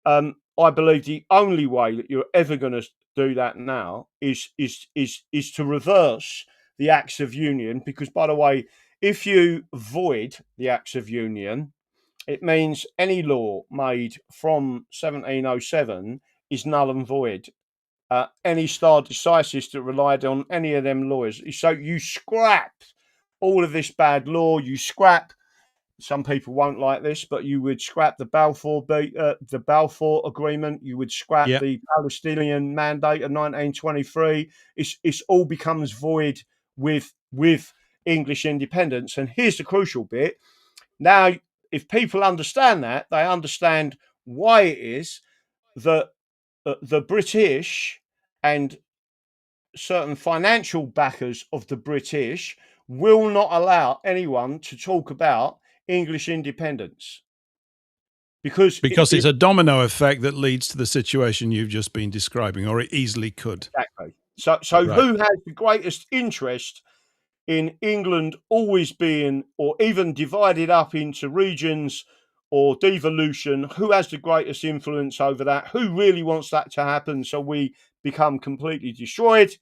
Speaker 1: I believe the only way that you're ever going to do that now is to reverse the Acts of Union. Because, by the way, if you void the Acts of Union, it means any law made from 1707 is null and void. Any stare decisis that relied on any of them lawyers. So you scrap all of this bad law. You scrap. Some people won't like this, but you would scrap the Balfour Agreement. You would scrap
Speaker 3: Yep.
Speaker 1: the Palestinian Mandate of 1923. It's all becomes void with English independence. And here's the crucial bit. Now, if people understand that, they understand why it is that the British and certain financial backers of the British will not allow anyone to talk about English independence. Because
Speaker 3: it's a domino effect that leads to the situation you've just been describing, or it easily could.
Speaker 1: Exactly. So right. Who has the greatest interest in England always being, or even divided up into regions or devolution? Who has the greatest influence over that? Who really wants that to happen so we become completely destroyed?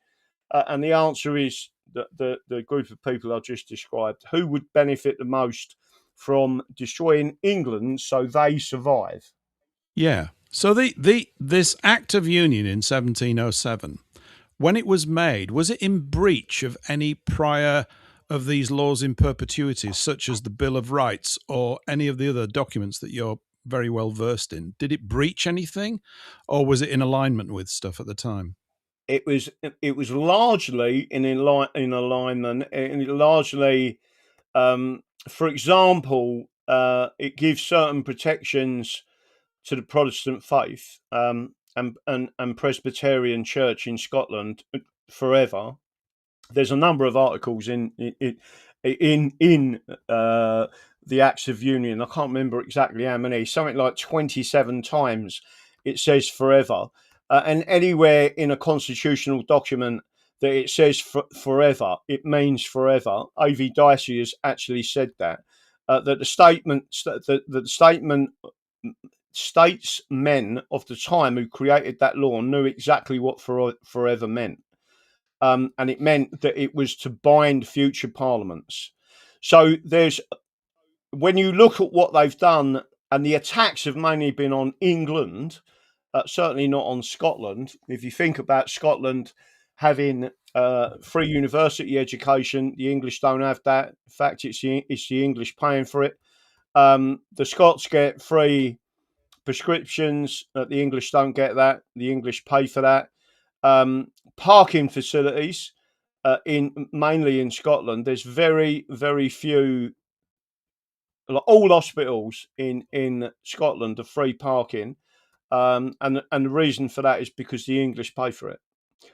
Speaker 1: And the answer is the group of people I just described. Who would benefit the most from destroying England so they survive?
Speaker 3: Yeah. So this Act of Union in 1707, when it was made, was it in breach of any prior of these laws in perpetuity, such as the Bill of Rights or any of the other documents that you're very well versed in? Did it breach anything, or was it in alignment with stuff at the time?
Speaker 1: It was largely in alignment, and largely, for example, it gives certain protections to the Protestant faith, and Presbyterian Church in Scotland forever. There's a number of articles in the Acts of Union. I can't remember exactly how many. Something like 27 times it says forever, and anywhere in a constitutional document that it says forever, it means forever. A.V. Dicey has actually said that the statement statesmen of the time who created that law knew exactly what forever meant. And it meant that it was to bind future parliaments. So when you look at what they've done, and the attacks have mainly been on England, certainly not on Scotland. If you think about Scotland having free university education, the English don't have that. In fact, it's the English paying for it. The Scots get free prescriptions. The English don't get that. The English pay for that. Parking facilities mainly in Scotland. There's very, very few. All hospitals in Scotland are free parking, and the reason for that is because the English pay for it.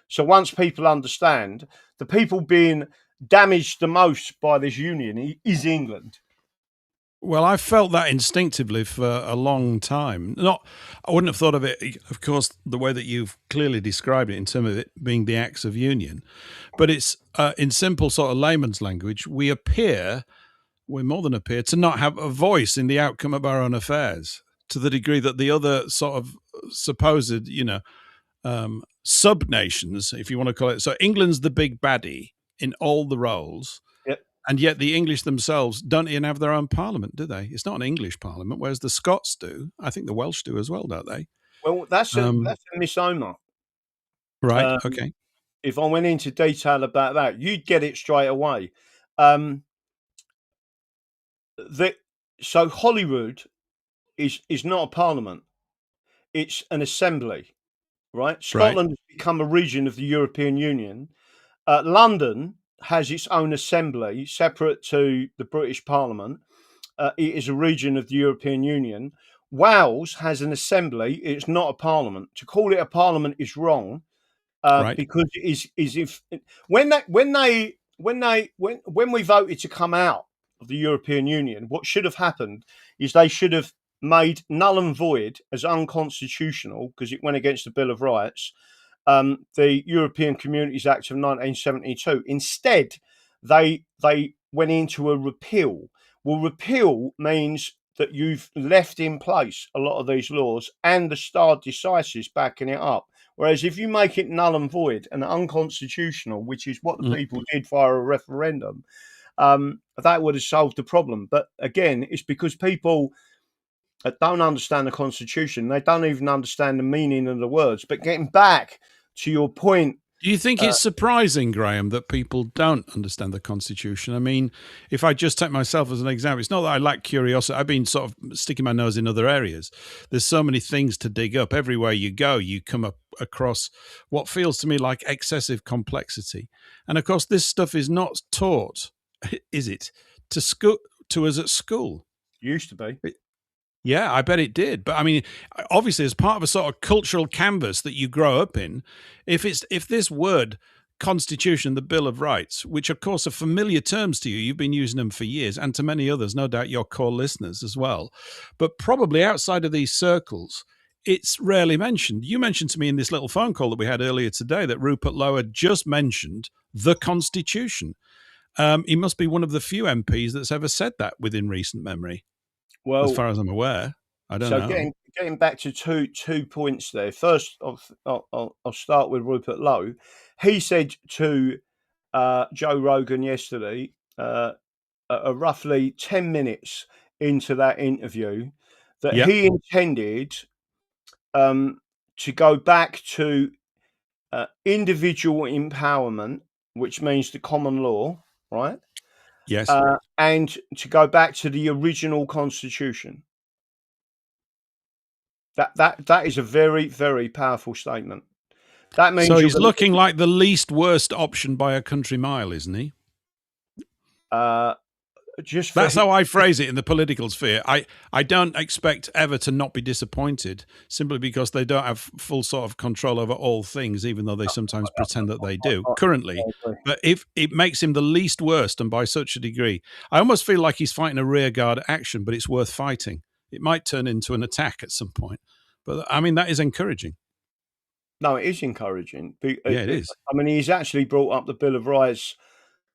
Speaker 1: So once people understand, the people being damaged the most by this union is England.
Speaker 3: Well, I felt that instinctively for a long time. I wouldn't have thought of it, of course, the way that you've clearly described it in terms of it being the Acts of Union. But it's in simple sort of layman's language, we more than appear, to not have a voice in the outcome of our own affairs, to the degree that the other sort of supposed, sub-nations, if you want to call it. So England's the big baddie in all the roles.
Speaker 1: Yep.
Speaker 3: And yet the English themselves don't even have their own parliament, do they? It's not an English parliament, whereas the Scots do. I think the Welsh do as well, don't they?
Speaker 1: Well, that's a misnomer.
Speaker 3: Right, okay.
Speaker 1: If I went into detail about that, you'd get it straight away. So Holyrood is not a parliament. It's an assembly, right?
Speaker 3: Right.
Speaker 1: Scotland has become a region of the European Union. London has its own assembly, separate to the British Parliament. It is a region of the European Union. Wales has an assembly. It's not a parliament. To call it a parliament is wrong,
Speaker 3: Right.
Speaker 1: because it is if when we voted to come out of the European Union, what should have happened is they should have made null and void as unconstitutional, because it went against the Bill of Rights, the European Communities Act of 1972. Instead, they went into a repeal. Well, repeal means that you've left in place a lot of these laws and the stare decisis backing it up. Whereas if you make it null and void and unconstitutional, which is what the people did via a referendum, that would have solved the problem. But again, it's because people don't understand the Constitution. They don't even understand the meaning of the words. But getting back to your point,
Speaker 3: Do you think it's surprising, Graham, that people don't understand the Constitution? I mean, if I just take myself as an example, it's not that I lack curiosity. I've been sort of sticking my nose in other areas. There's so many things to dig up. Everywhere you go, you come up across what feels to me like excessive complexity. And of course, this stuff is not taught, is it, to us at school?
Speaker 1: used to be.
Speaker 3: Yeah, I bet it did. But I mean, obviously, as part of a sort of cultural canvas that you grow up in, if this word Constitution, the Bill of Rights, which of course are familiar terms to you, you've been using them for years, and to many others, no doubt your core listeners as well, but probably outside of these circles, it's rarely mentioned. You mentioned to me in this little phone call that we had earlier today that Rupert Lowe had just mentioned the Constitution. He must be one of the few MPs that's ever said that within recent memory.
Speaker 1: Well,
Speaker 3: as far as I'm aware, I don't know.
Speaker 1: So getting back to two points there. First, I'll start with Rupert Lowe. He said to Joe Rogan yesterday, roughly 10 minutes into that interview, that he intended to go back to individual empowerment, which means the common law, right?
Speaker 3: Yes.
Speaker 1: And to go back to the original Constitution. That is a very, very powerful statement. That means
Speaker 3: so he's looking like the least worst option by a country mile, isn't he? That's how I phrase it in the political sphere. I don't expect ever to not be disappointed, simply because they don't have full sort of control over all things, even though they sometimes pretend that they do currently. But if it makes him the least worst, and by such a degree, I almost feel like he's fighting a rearguard action, but it's worth fighting. It might turn into an attack at some point. But I mean, that is encouraging.
Speaker 1: No, it is encouraging.
Speaker 3: Yeah, it is.
Speaker 1: I mean, he's actually brought up the Bill of Rights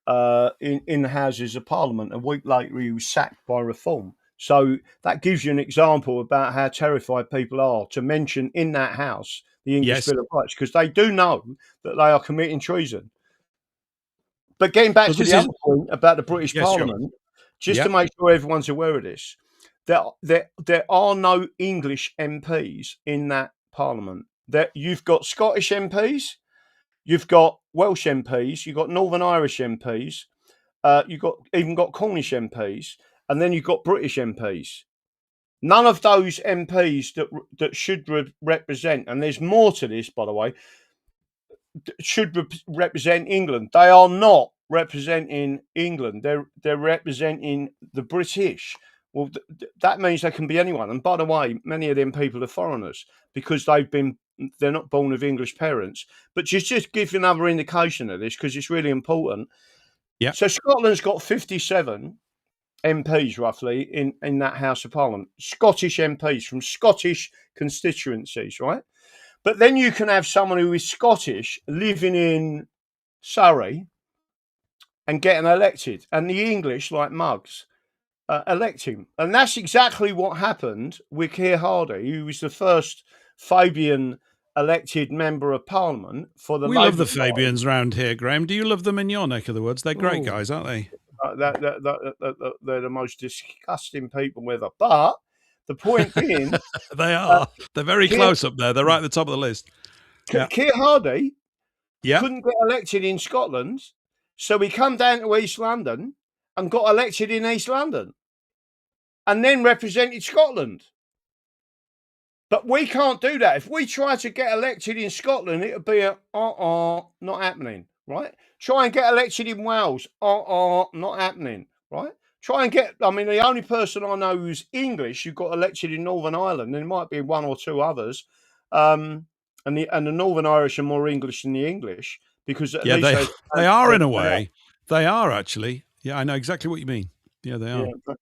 Speaker 1: in the Houses of Parliament. A week later, he was sacked by Reform. So that gives you an example about how terrified people are to mention in that House the English Bill of Rights, because they do know that they are committing treason. But getting back to the other point about the British Parliament, just to make sure everyone's aware of this, there are no English MPs in that Parliament. You've got Scottish MPs, you've got Welsh MPs, you've got Northern Irish MPs, you've got Cornish MPs, and then you've got British MPs. None of those MPs that should represent, and there's more to this, by the way, should represent England. They are not representing England. They're representing the British. Well, that means they can be anyone. And by the way, many of them people are foreigners because they're not born of English parents. But just give you another indication of this, because it's really important.
Speaker 3: Yeah.
Speaker 1: So Scotland's got 57 MPs roughly in that House of Parliament. Scottish MPs from Scottish constituencies, right? But then you can have someone who is Scottish living in Surrey and getting elected, and the English, like mugs, elect him. And that's exactly what happened with Keir Hardie, who was the first Fabian elected member of Parliament for the.
Speaker 3: We love the Fabians round here, Graham. Do you love them in your neck of the woods? They're great guys, aren't they?
Speaker 1: They're the most disgusting people ever. But the point being,
Speaker 3: they are. They're very close up there. They're right at the top of the list.
Speaker 1: Keir Hardie couldn't get elected in Scotland, so he come down to East London and got elected in East London, and then represented Scotland. But we can't do that. If we try to get elected in Scotland, it'll be not happening, right? Try and get elected in Wales, not happening, right? Try and get, I mean, the only person I know who's English who got elected in Northern Ireland, there might be one or two others, and the Northern Irish are more English than the English, because at least
Speaker 3: they are in a way. They are actually. Yeah, I know exactly what you mean. Yeah, they are.
Speaker 1: Yeah,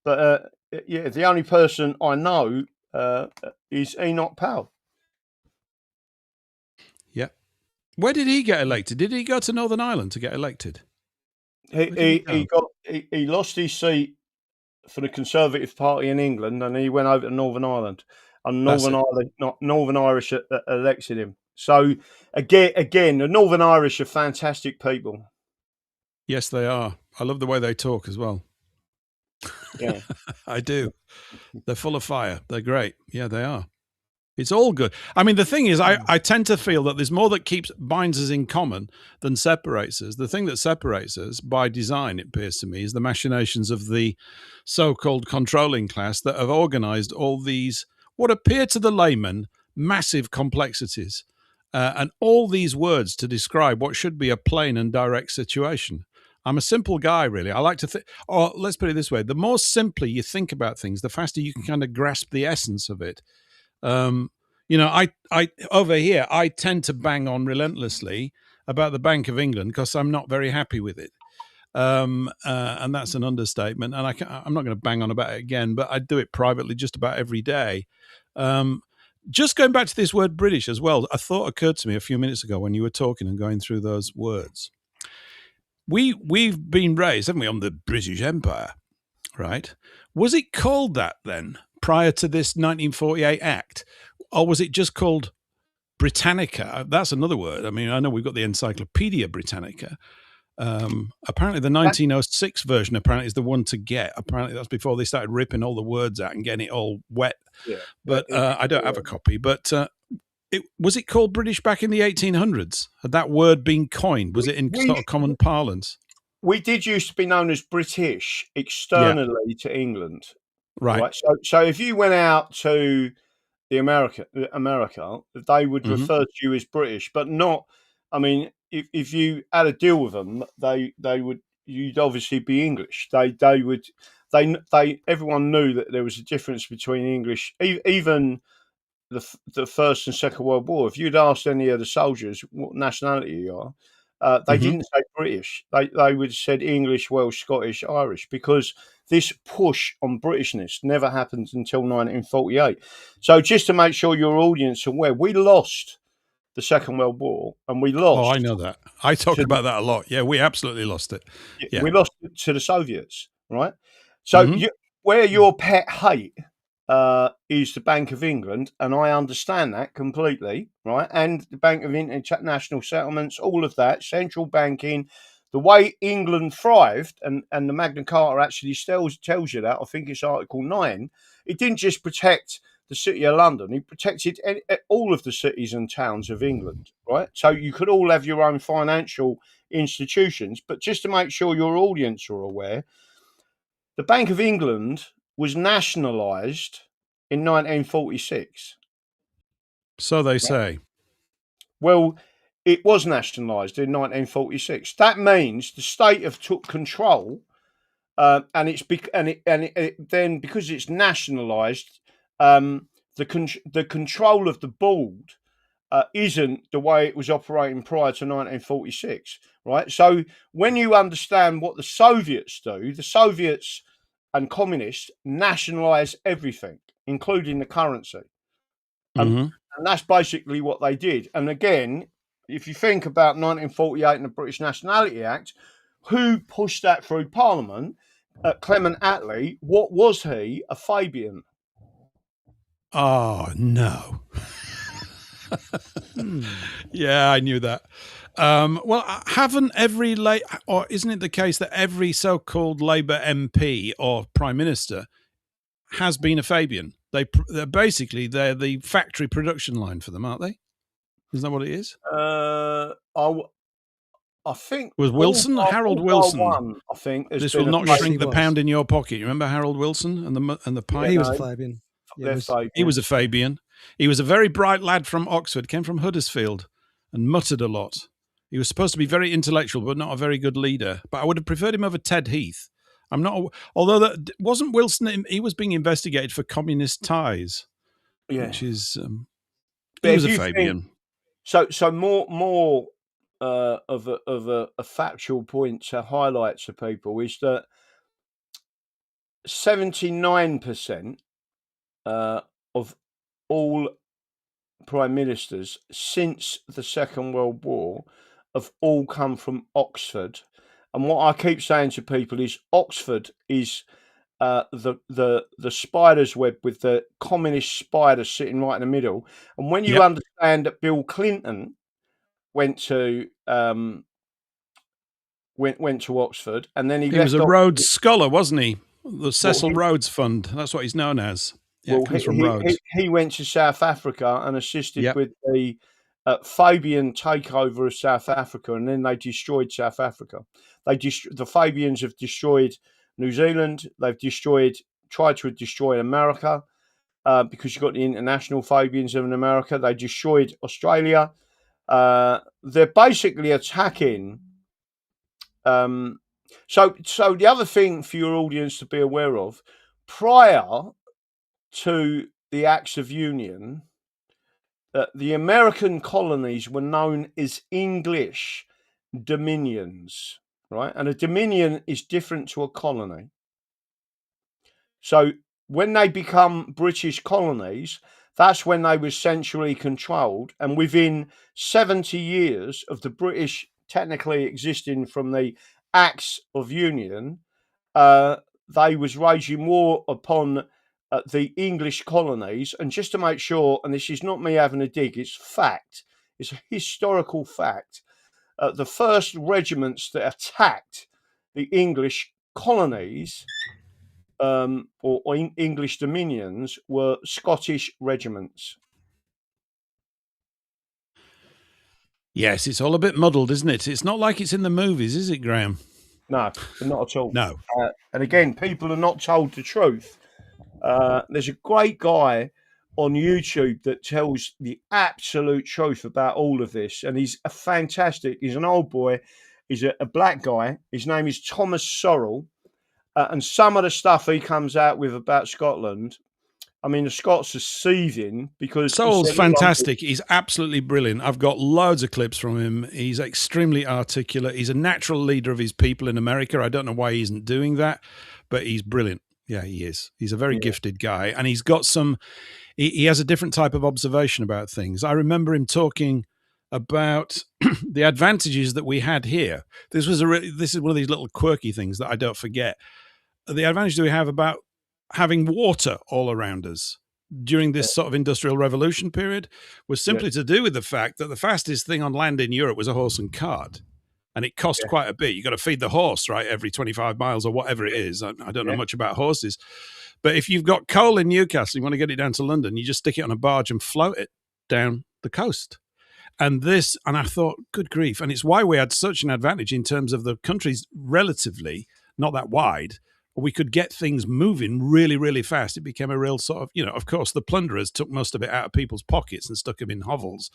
Speaker 1: but the only person I know is Enoch Powell.
Speaker 3: Yeah. Where did he get elected? Did he go to Northern Ireland to get elected?
Speaker 1: He lost his seat for the Conservative Party in England, and he went over to Northern Ireland, and Northern Irish elected him. So again, the Northern Irish are fantastic people.
Speaker 3: Yes, they are. I love the way they talk as well.
Speaker 1: Yeah,
Speaker 3: I do. They're full of fire. They're great. Yeah, they are. It's all good. I mean, the thing is, I tend to feel that there's more that binds us in common than separates us. The thing that separates us by design, it appears to me, is the machinations of the so-called controlling class that have organized all these, what appear to the layman, massive complexities, and all these words to describe what should be a plain and direct situation. I'm a simple guy, really. I like to think, or let's put it this way, the more simply you think about things, the faster you can kind of grasp the essence of it. I over here, I tend to bang on relentlessly about the Bank of England because I'm not very happy with it. And that's an understatement. And I'm not going to bang on about it again, but I do it privately just about every day. Just going back to this word British as well, a thought occurred to me a few minutes ago when you were talking and going through those words. We've been raised, haven't we, on the British Empire, right? Was it called that then prior to this 1948 Act? Or was it just called Britannica? That's another word. I mean, I know we've got the Encyclopedia Britannica. Apparently the 1906 version apparently is the one to get. Apparently that's before they started ripping all the words out and getting it all wet. Yeah, but I don't have a copy. But was it called British back in the 1800s? Had that word been coined? Was it in sort of common parlance?
Speaker 1: We did used to be known as British externally to England.
Speaker 3: Right.
Speaker 1: So if you went out to America, they would refer to you as British, but not. I mean, if you had a deal with them, you'd obviously be English. Everyone knew that there was a difference between English, even the First and Second World War. If you'd asked any of the soldiers what nationality you are, they didn't say British. They would have said English, Welsh, Scottish, Irish, because this push on Britishness never happened until 1948. So just to make sure your audience are aware, we lost the Second World War, and we lost.
Speaker 3: Oh, I know that. I talk about that a lot. Yeah, we absolutely lost it. Yeah.
Speaker 1: We lost it to the Soviets, right? So where your pet hate is the Bank of England, and I understand that completely, right? And the Bank of International Settlements, all of that, central banking, the way England thrived, and the Magna Carta actually tells you that. I think it's Article 9. It didn't just protect the City of London; it protected all of the cities and towns of England, right? So you could all have your own financial institutions, but just to make sure your audience are aware, the Bank of England was nationalised in 1946.
Speaker 3: So they say.
Speaker 1: Well, it was nationalised in 1946. That means the state have took control, and then because it's nationalised, the control of the board isn't the way it was operating prior to 1946, right? So when you understand what the Soviets do, the Soviets and communists nationalise everything, including the currency. And that's basically what they did. And again, if you think about 1948 and the British Nationality Act, who pushed that through Parliament? Clement Attlee. What was he? A Fabian.
Speaker 3: Oh, no. Yeah, I knew that. Well, haven't or isn't it the case that every so-called Labour MP or Prime Minister has been a Fabian? They're basically the factory production line for them, aren't they? Isn't that what it is?
Speaker 1: I think
Speaker 3: was Wilson, Harold Wilson.
Speaker 1: I think
Speaker 3: this will not shrink the pound in your pocket. You remember Harold Wilson and the pipe?
Speaker 2: He was a Fabian.
Speaker 3: He was a Fabian. He was a very bright lad from Oxford, came from Huddersfield, and muttered a lot. He was supposed to be very intellectual, but not a very good leader. But I would have preferred him over Ted Heath. I'm not. Although that wasn't Wilson. He was being investigated for communist ties, which is. He was a Fabian.
Speaker 1: So more of a factual point to highlight to people is that 79% of all prime ministers since the Second World War have all come from Oxford. And what I keep saying to people is Oxford is the spider's web with the communist spider sitting right in the middle. And when you understand that Bill Clinton went to Oxford, and then
Speaker 3: he was a Rhodes Scholar, wasn't he? The Cecil Rhodes Fund. That's what he's known as. Yeah, comes from Rhodes.
Speaker 1: He went to South Africa and assisted with the Fabian takeover of South Africa, and then they destroyed South Africa. The Fabians have destroyed New Zealand. They've tried to destroy America because you've got the international Fabians in America. They destroyed Australia. They're basically attacking. So the other thing for your audience to be aware of, prior to the Acts of Union, the American colonies were known as English dominions, right? And a dominion is different to a colony. So when they become British colonies, that's when they were centrally controlled. And within 70 years of the British technically existing from the Acts of Union, they was waging war upon the English colonies. And just to make sure, and this is not me having a dig, it's fact, it's a historical fact, the first regiments that attacked the English colonies or English dominions were Scottish regiments.
Speaker 3: Yes, it's all a bit muddled, isn't it? It's not like it's in the movies, is it, Graham?
Speaker 1: No, not at all.
Speaker 3: No.
Speaker 1: And again, people are not told the truth. There's a great guy on YouTube that tells the absolute truth about all of this, and he's a fantastic. He's an old boy. He's a black guy. His name is Thomas Sorrell, and some of the stuff he comes out with about Scotland, I mean, the Scots are seething because
Speaker 3: Sorrell's fantastic. He's absolutely brilliant. I've got loads of clips from him. He's extremely articulate. He's a natural leader of his people in America. I don't know why he isn't doing that, but he's brilliant. Yeah, he is. He's a very gifted guy, and he's got he has a different type of observation about things. I remember him talking about the advantages that we had here. This is one of these little quirky things that I don't forget. The advantage that we have about having water all around us during this sort of industrial revolution period was simply to do with the fact that the fastest thing on land in Europe was a horse and cart. And it cost quite a bit. You've got to feed the horse, right, every 25 miles or whatever it is. I don't know much about horses. But if you've got coal in Newcastle, you want to get it down to London, you just stick it on a barge and float it down the coast. And I thought, good grief. And it's why we had such an advantage in terms of the countries relatively not that wide. We could get things moving really, really fast. It became a real sort of, of course, the plunderers took most of it out of people's pockets and stuck them in hovels,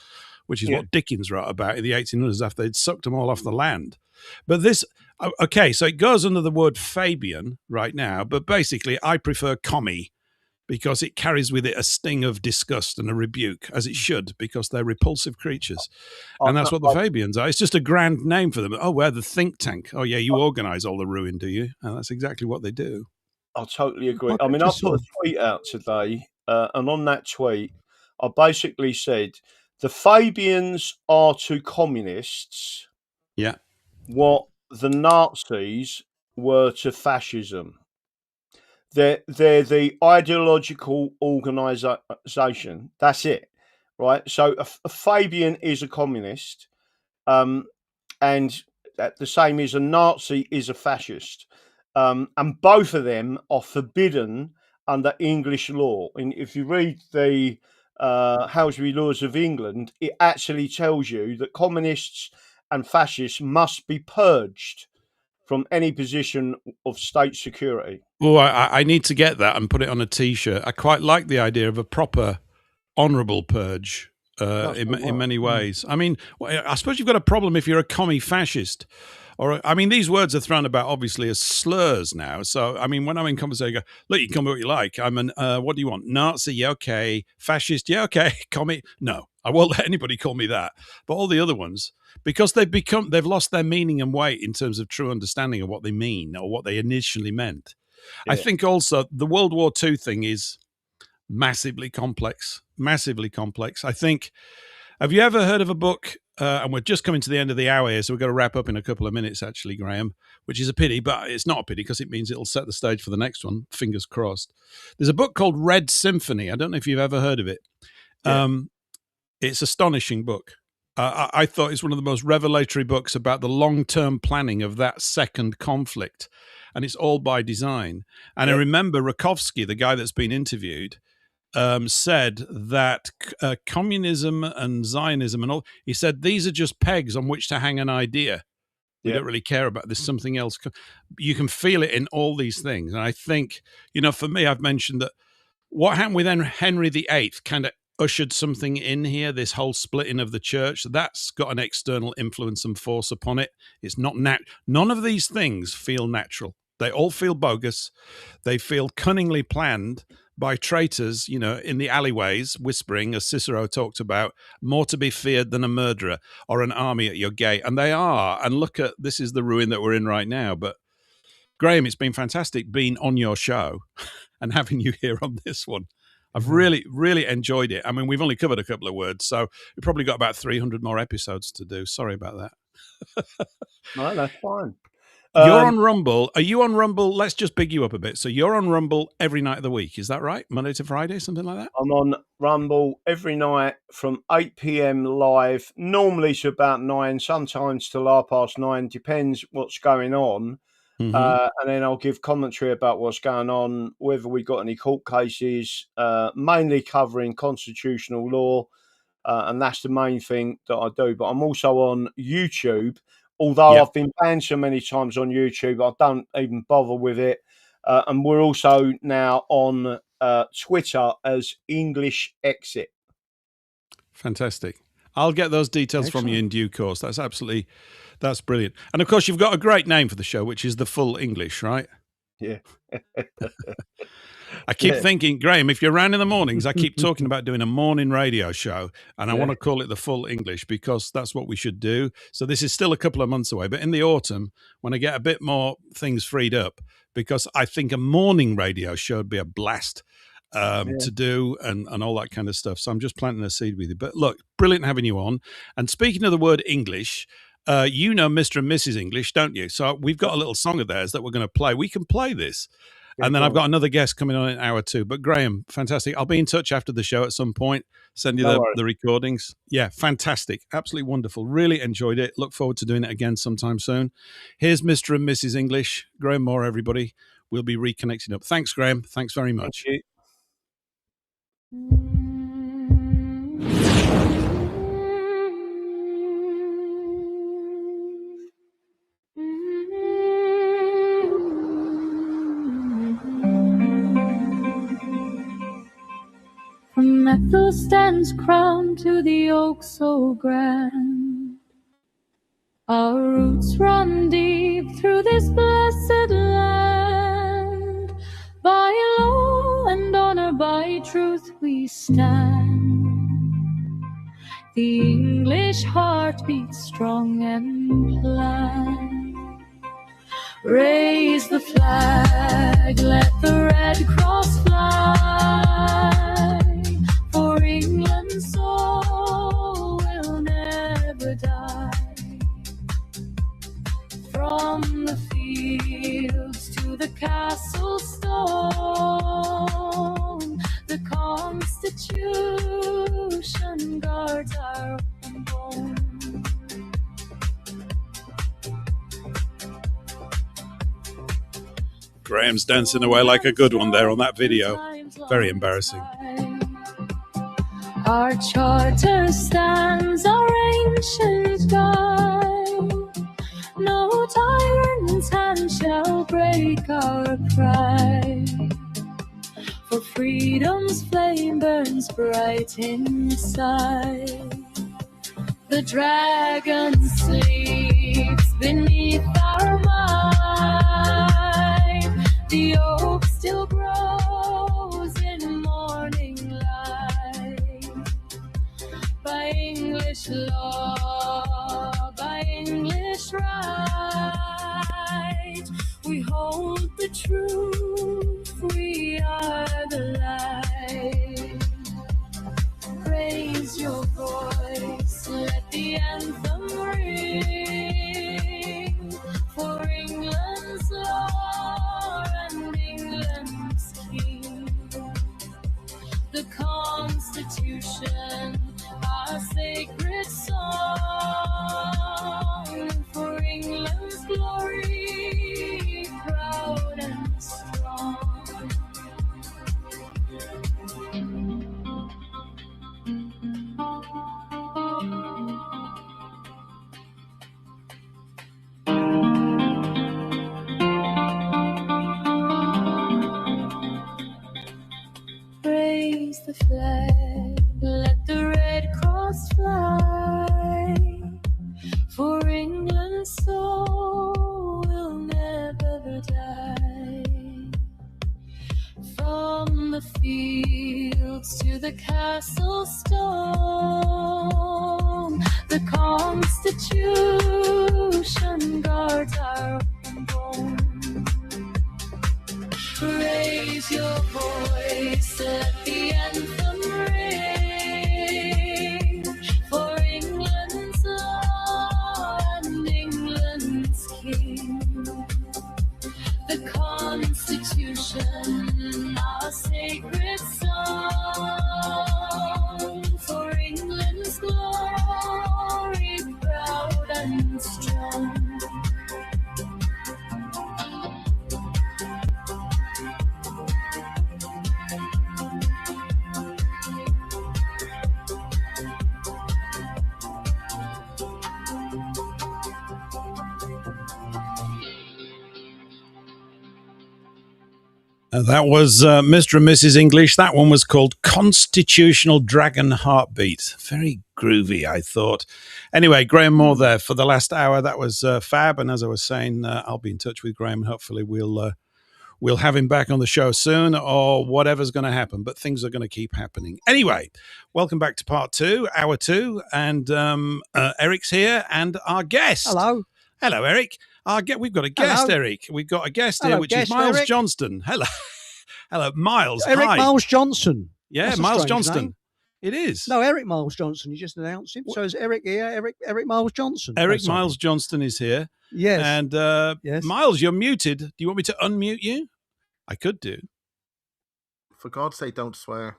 Speaker 3: which is what Dickens wrote about in the 1800s after they'd sucked them all off the land. But so it goes under the word Fabian right now, but basically I prefer commie because it carries with it a sting of disgust and a rebuke, as it should, because they're repulsive creatures. And that's what the Fabians are. It's just a grand name for them. Oh, we're the think tank. Oh, yeah, you organise all the ruin, do you? And that's exactly what they do.
Speaker 1: I totally agree. I mean, I put a tweet out today, and on that tweet, I basically said, the Fabians are to communists what the Nazis were to fascism. They're the ideological organisation. That's it, right? So a Fabian is a communist, and the same as a Nazi is a fascist, and both of them are forbidden under English law. And if you read the Housery Laws of England, it actually tells you that communists and fascists must be purged from any position of state security.
Speaker 3: Oh, I need to get that and put it on a T-shirt. I quite like the idea of a proper honourable purge in many ways. I mean, I suppose you've got a problem if you're a commie fascist. Or, I mean, these words are thrown about obviously as slurs now. So, I mean, when I'm in conversation, I go, look, you can call me what you like. I'm an, what do you want? Nazi? Yeah, okay. Fascist? Yeah, okay. Commie? No, I won't let anybody call me that. But all the other ones, because they've lost their meaning and weight in terms of true understanding of what they mean or what they initially meant. Yeah. I think also the World War II thing is massively complex. I think, have you ever heard of a book? And we're just coming to the end of the hour here, so we've got to wrap up in a couple of minutes, actually, Graham, which is a pity, but it's not a pity because it means it'll set the stage for the next one. Fingers crossed. There's a book called Red Symphony. I don't know if you've ever heard of it. Yeah. It's an astonishing book. I thought it's one of the most revelatory books about the long-term planning of that second conflict, and it's all by design. And I remember Rakovsky, the guy that's been interviewed, said that communism and Zionism and all, he said, these are just pegs on which to hang an idea. We don't really care about this, something else. You can feel it in all these things. And I think, for me, I've mentioned that what happened with Henry VIII kind of ushered something in here, this whole splitting of the church. That's got an external influence and force upon it. It's not none of these things feel natural. They all feel bogus. They feel cunningly planned by traitors, in the alleyways, whispering, as Cicero talked about, more to be feared than a murderer or an army at your gate. And they are. And look at, this is the ruin that we're in right now. But Graham, it's been fantastic being on your show and having you here on this one. I've really, really enjoyed it. I mean, we've only covered a couple of words, so we've probably got about 300 more episodes to do. Sorry about that.
Speaker 1: No, that's fine.
Speaker 3: You're on Rumble. Are you on Rumble? Let's just big you up a bit. So you're on Rumble every night of the week. Is that right? Monday to Friday, something like that?
Speaker 1: I'm on Rumble every night from 8 p.m. live. Normally to about 9, sometimes till 9:30. Depends what's going on. Mm-hmm. And then I'll give commentary about what's going on, whether we got any court cases, mainly covering constitutional law. And that's the main thing that I do. But I'm also on YouTube. Although I've been banned so many times on YouTube, I don't even bother with it. And we're also now on Twitter as English Exit.
Speaker 3: Fantastic. I'll get those details from you in due course. That's brilliant. And of course, you've got a great name for the show, which is The Full English, right?
Speaker 1: Yeah.
Speaker 3: I keep thinking, Graham, if you're around in the mornings, I keep talking about doing a morning radio show, and I want to call it The Full English because that's what we should do. So this is still a couple of months away, but in the autumn, when I get a bit more things freed up, because I think a morning radio show would be a blast to do and all that kind of stuff. So I'm just planting a seed with you. But look, brilliant having you on. And speaking of the word English, you know Mr. and Mrs. English, don't you? So we've got a little song of theirs that we're going to play. We can play this. And then I've got another guest coming on in hour 2. But Graham, fantastic. I'll be in touch after the show at some point. Send you the recordings. Yeah, fantastic. Absolutely wonderful. Really enjoyed it. Look forward to doing it again sometime soon. Here's Mr. and Mrs. English. Graham Moore, everybody. We'll be reconnecting up. Thanks, Graham. Thanks very much.
Speaker 1: Thank you.
Speaker 4: From Ethelstan's crown to the oak so grand, our roots run deep through this blessed land. By law and honor, by truth we stand. The English heart beats strong and planned. Raise the flag, let the red cross fly. For England's soul will never die. From the fields to the castle stone, the Constitution guards our home.
Speaker 3: Graham's dancing away like a good one there on that video. Very embarrassing.
Speaker 4: Our charter stands our ancient guide. No tyrant's hand shall break our pride. For freedom's flame burns bright inside. The dragon sleeps beneath our mind. The oak still grows in morning light. By English law, by English right, we hold the truth, we are the light. Raise your voice, let the anthem ring, for England's law and England's king. The Constitution, our sacred song, for England's glory, proud and strong. Raise the flag, let the red cross fly, for England's soul will never die. From the fields to the castle stone, the Constitution guards our open bone. Raise your voice, let the anthem ring, for England's law and England's king. The Constitution, our sacred song, for England's glory, proud and strong.
Speaker 3: That was Mr. and Mrs. English. That one was called Constitutional Dragon Heartbeat. Very groovy, I thought. Anyway, Graham Moore there for the last hour. That was fab. And as I was saying, I'll be in touch with Graham. Hopefully we'll have him back on the show soon, or whatever's going to happen. But things are going to keep happening. Anyway, welcome back to part 2, hour 2. And Eric's here and our guest.
Speaker 2: Hello.
Speaker 3: Hello, Eric. We've got a guest,
Speaker 2: Hello.
Speaker 3: Eric. We've got a guest
Speaker 2: Hello,
Speaker 3: here, which
Speaker 2: guest,
Speaker 3: is Miles
Speaker 2: Eric.
Speaker 3: Johnston. Hello. Hello, Miles.
Speaker 2: Eric
Speaker 3: Hi.
Speaker 2: Miles Johnson.
Speaker 3: Yeah,
Speaker 2: That's a
Speaker 3: Miles
Speaker 2: strange
Speaker 3: Johnston.
Speaker 2: name.
Speaker 3: It is.
Speaker 2: No, Eric Miles Johnson. You just announced him. So is Eric here? Eric Miles Johnson.
Speaker 3: Eric
Speaker 2: Oh, sorry.
Speaker 3: Miles Johnston is here.
Speaker 2: Yes.
Speaker 3: And
Speaker 2: Yes.
Speaker 3: Miles, you're muted. Do you want me to unmute you? I could do.
Speaker 5: For God's sake, don't swear.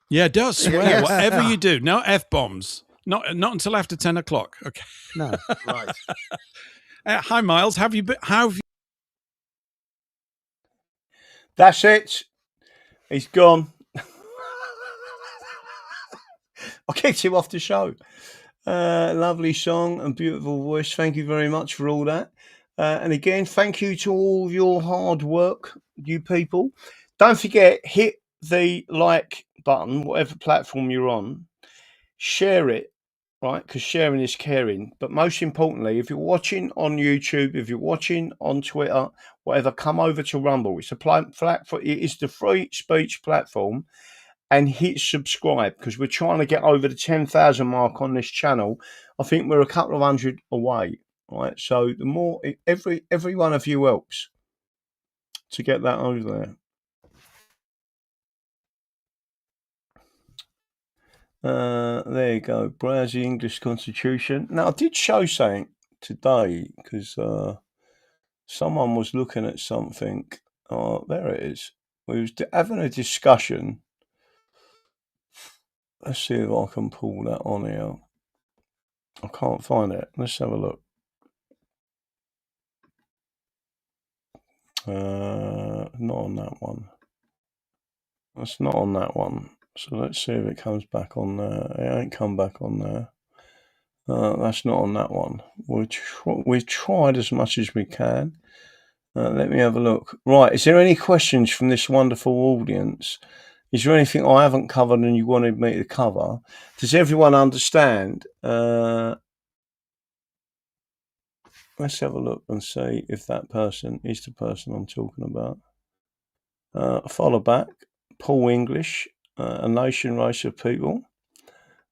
Speaker 3: Yeah, don't swear.
Speaker 5: Yes.
Speaker 3: Whatever you do. No F-bombs. Not until after 10 o'clock. Okay.
Speaker 2: No.
Speaker 5: Right.
Speaker 3: Hi, Miles. How have you been?
Speaker 1: That's it. He's gone. I kicked him off the show. Lovely song and beautiful voice. Thank you very much for all that. And again, thank you to all of your hard work, you people. Don't forget, hit the like button, whatever platform you're on. Share it, right? Because sharing is caring. But most importantly, if you're watching on YouTube, if you're watching on Twitter, whatever, come over to Rumble. It's it is the free speech platform. And hit subscribe, because we're trying to get over the 10,000 mark on this channel. I think we're a couple of hundred away, right? So the more every one of you helps to get that over there. There you go. Browse the English Constitution. Now I did show something today because someone was looking at something. Oh, there it is. We was having a discussion. Let's see if I can pull that on here. I can't find it. Let's have a look. Not on that one. That's not on that one. So let's see if it comes back on there. It ain't come back on there. That's not on that one. We've tried as much as we can. Let me have a look. Right, is there any questions from this wonderful audience? Is there anything I haven't covered and you wanted me to cover? Does everyone understand? Let's have a look and see if that person is the person I'm talking about. Follow back. Paul English, A Nation, Race of People.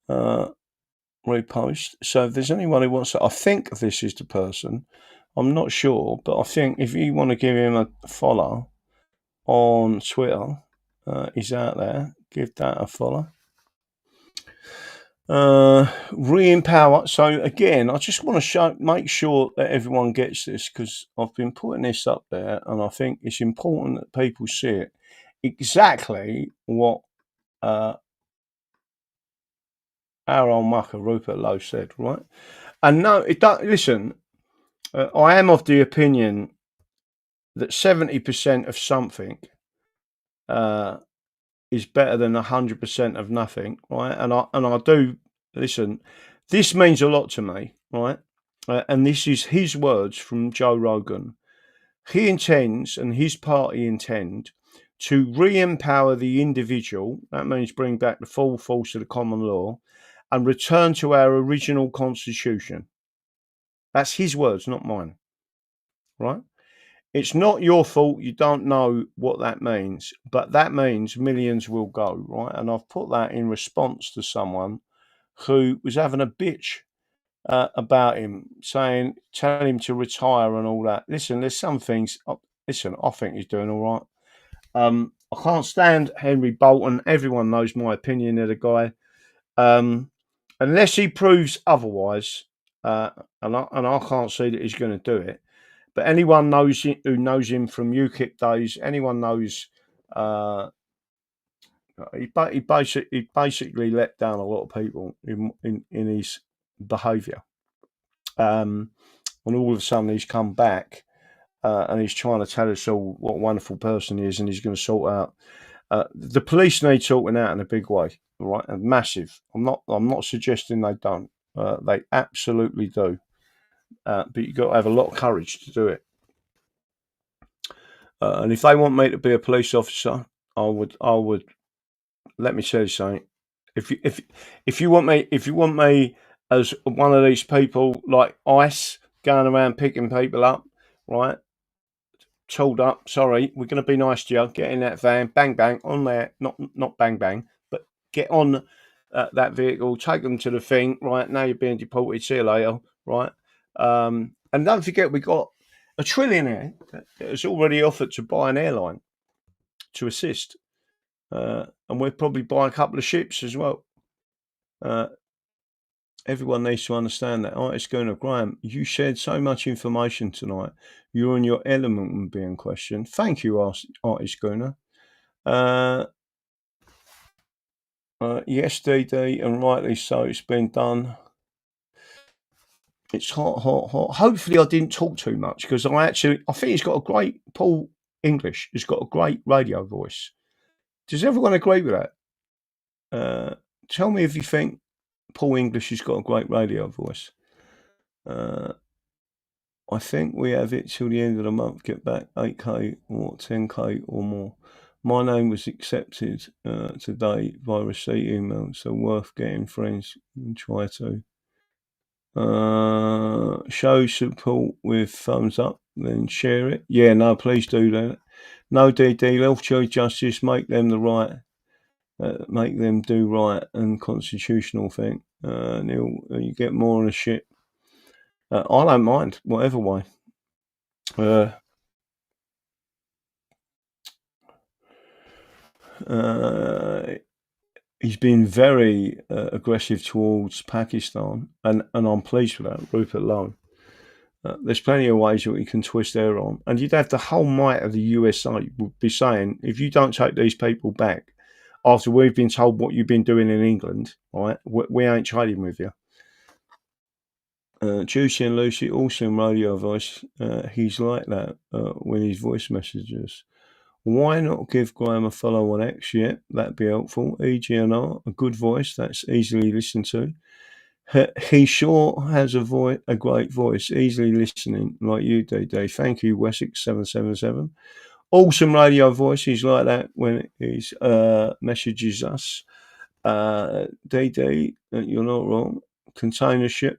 Speaker 1: Repost. So if there's anyone who wants to, I think this is the person. I'm not sure, but I think if you want to give him a follow on Twitter, he's out there. Give that a follow. Re-empower. So again, I just want to make sure that everyone gets this, because I've been putting this up there, and I think it's important that people see it. Exactly what our old mucker Rupert Lowe said, right? And no, it don't. Listen, I am of the opinion that 70% of something is better than 100% of nothing, right? And I do listen. This means a lot to me, right? And this is his words from Joe Rogan. He intends, and his party intend, to re-empower the individual. That means bring back the full force of the common law, and return to our original constitution. That's his words, not mine, right? It's not your fault you don't know what that means, but that means millions will go, right? And I've put that in response to someone who was having a bitch about him, tell him to retire and all that. Listen, there's some things, listen, I think he's doing all right. I can't stand Henry Bolton. Everyone knows my opinion of the guy. Unless he proves otherwise, and I can't see that he's going to do it. But anyone who knows him from UKIP days, anyone knows he basically let down a lot of people in his behaviour. And all of a sudden he's come back and he's trying to tell us all what a wonderful person he is, and he's going to sort out. The police need sorting out in a big way, right? And massive. I'm not suggesting they don't. They absolutely do. But you've got to have a lot of courage to do it. And if they want me to be a police officer, I would. Let me tell you something. If you want me as one of these people like ICE going around picking people up, right? Tooled up. Sorry, we're going to be nice to you. Get in that van, bang bang on there. Not bang bang, but get on that vehicle. Take them to the thing. Right now you're being deported. See you later. Right. And don't forget we got a trillionaire that has already offered to buy an airline to assist. And we'll probably buy a couple of ships as well. Everyone needs to understand that. Artist Gunnar Graham, you shared so much information tonight. You're in your element when being questioned. Thank you, Artist Gunnar. Yes, DD, and rightly so. It's been done. It's hot. Hopefully I didn't talk too much, because I think he's got a great, Paul English has got a great radio voice. Does everyone agree with that? Tell me if you think Paul English has got a great radio voice. I think we have it till the end of the month. Get back 8k or 10k or more. My name was accepted today by receipt email, so worth getting friends and try to. Show support with thumbs up, then share it. Yeah, no, please do that. No, DD, Health Choice Justice, make them the right, make them do right and constitutional thing. Neil, you get more on the shit. I don't mind, whatever way. He's been very aggressive towards Pakistan, and I'm pleased with that, Rupert Lowe. There's plenty of ways that we can twist their arm. And you'd have the whole might of the USA would be saying, if you don't take these people back, after we've been told what you've been doing in England, right, we ain't trading with you. Juicy and Lucy, awesome radio voice. He's like that with his voice messages. Why not give Graham a follow on X? Yeah, that'd be helpful. EGNR, a good voice that's easily listened to. He sure has a great voice, easily listening like you, DD. Thank you, Wessex777. Awesome radio voice. He's like that when he messages us. DD, you're not wrong. Container ship,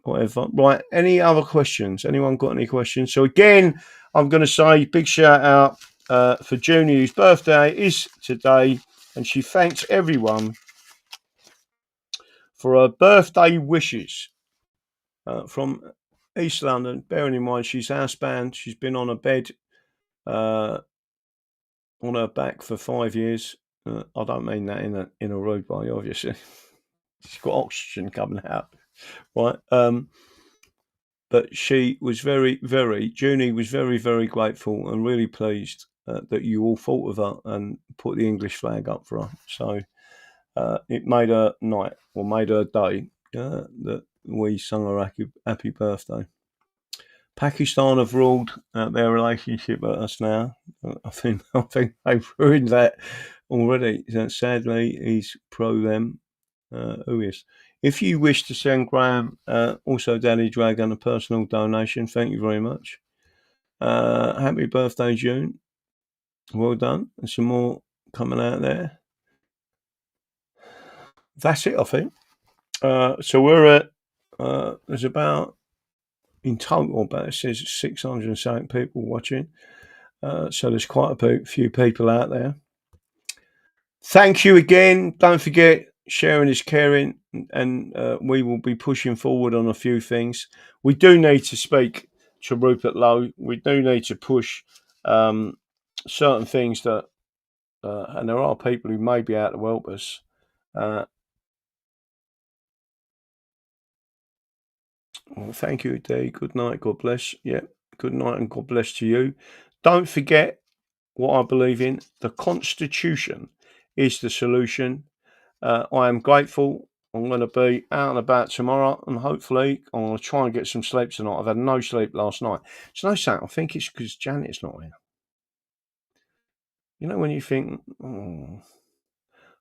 Speaker 1: whatever. Right. Any other questions? Anyone got any questions? So again, I'm going to say big shout out for Junie, whose birthday is today, and she thanks everyone for her birthday wishes from East London. Bearing in mind she's housebound, she's been on a bed on her back for 5 years. I don't mean that in a rude way, obviously. She's got oxygen coming out, right? But she was Junie was very, very grateful and really pleased that you all thought of her and put the English flag up for her. So it made her night, or made her day, that we sung her happy birthday. Pakistan have ruled their relationship at us now. I think they've ruined that already. Sadly, he's pro them. Who is? If you wish to send Graham, also Danny Dragon, a personal donation, thank you very much. Happy birthday, June. Well done. And some more coming out there. That's it, I think. So we're at, there's about, in total, about, it says 607 people watching. So there's quite a few people out there. Thank you again. Don't forget, sharing is caring, and we will be pushing forward on a few things. We do need to speak to Rupert Lowe. We do need to push certain things that, and there are people who may be able to help us. Well, thank you, Dee. Good night. God bless. Yeah, good night and God bless to you. Don't forget what I believe in. The Constitution is the solution. I am grateful. I'm going to be out and about tomorrow, and hopefully I'm going to try and get some sleep tonight. I've had no sleep last night. It's no sound. I think it's because Janet's not here. You know when you think, oh,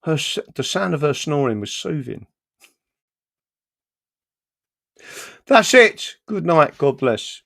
Speaker 1: the sound of her snoring was soothing. That's it. Good night. God bless.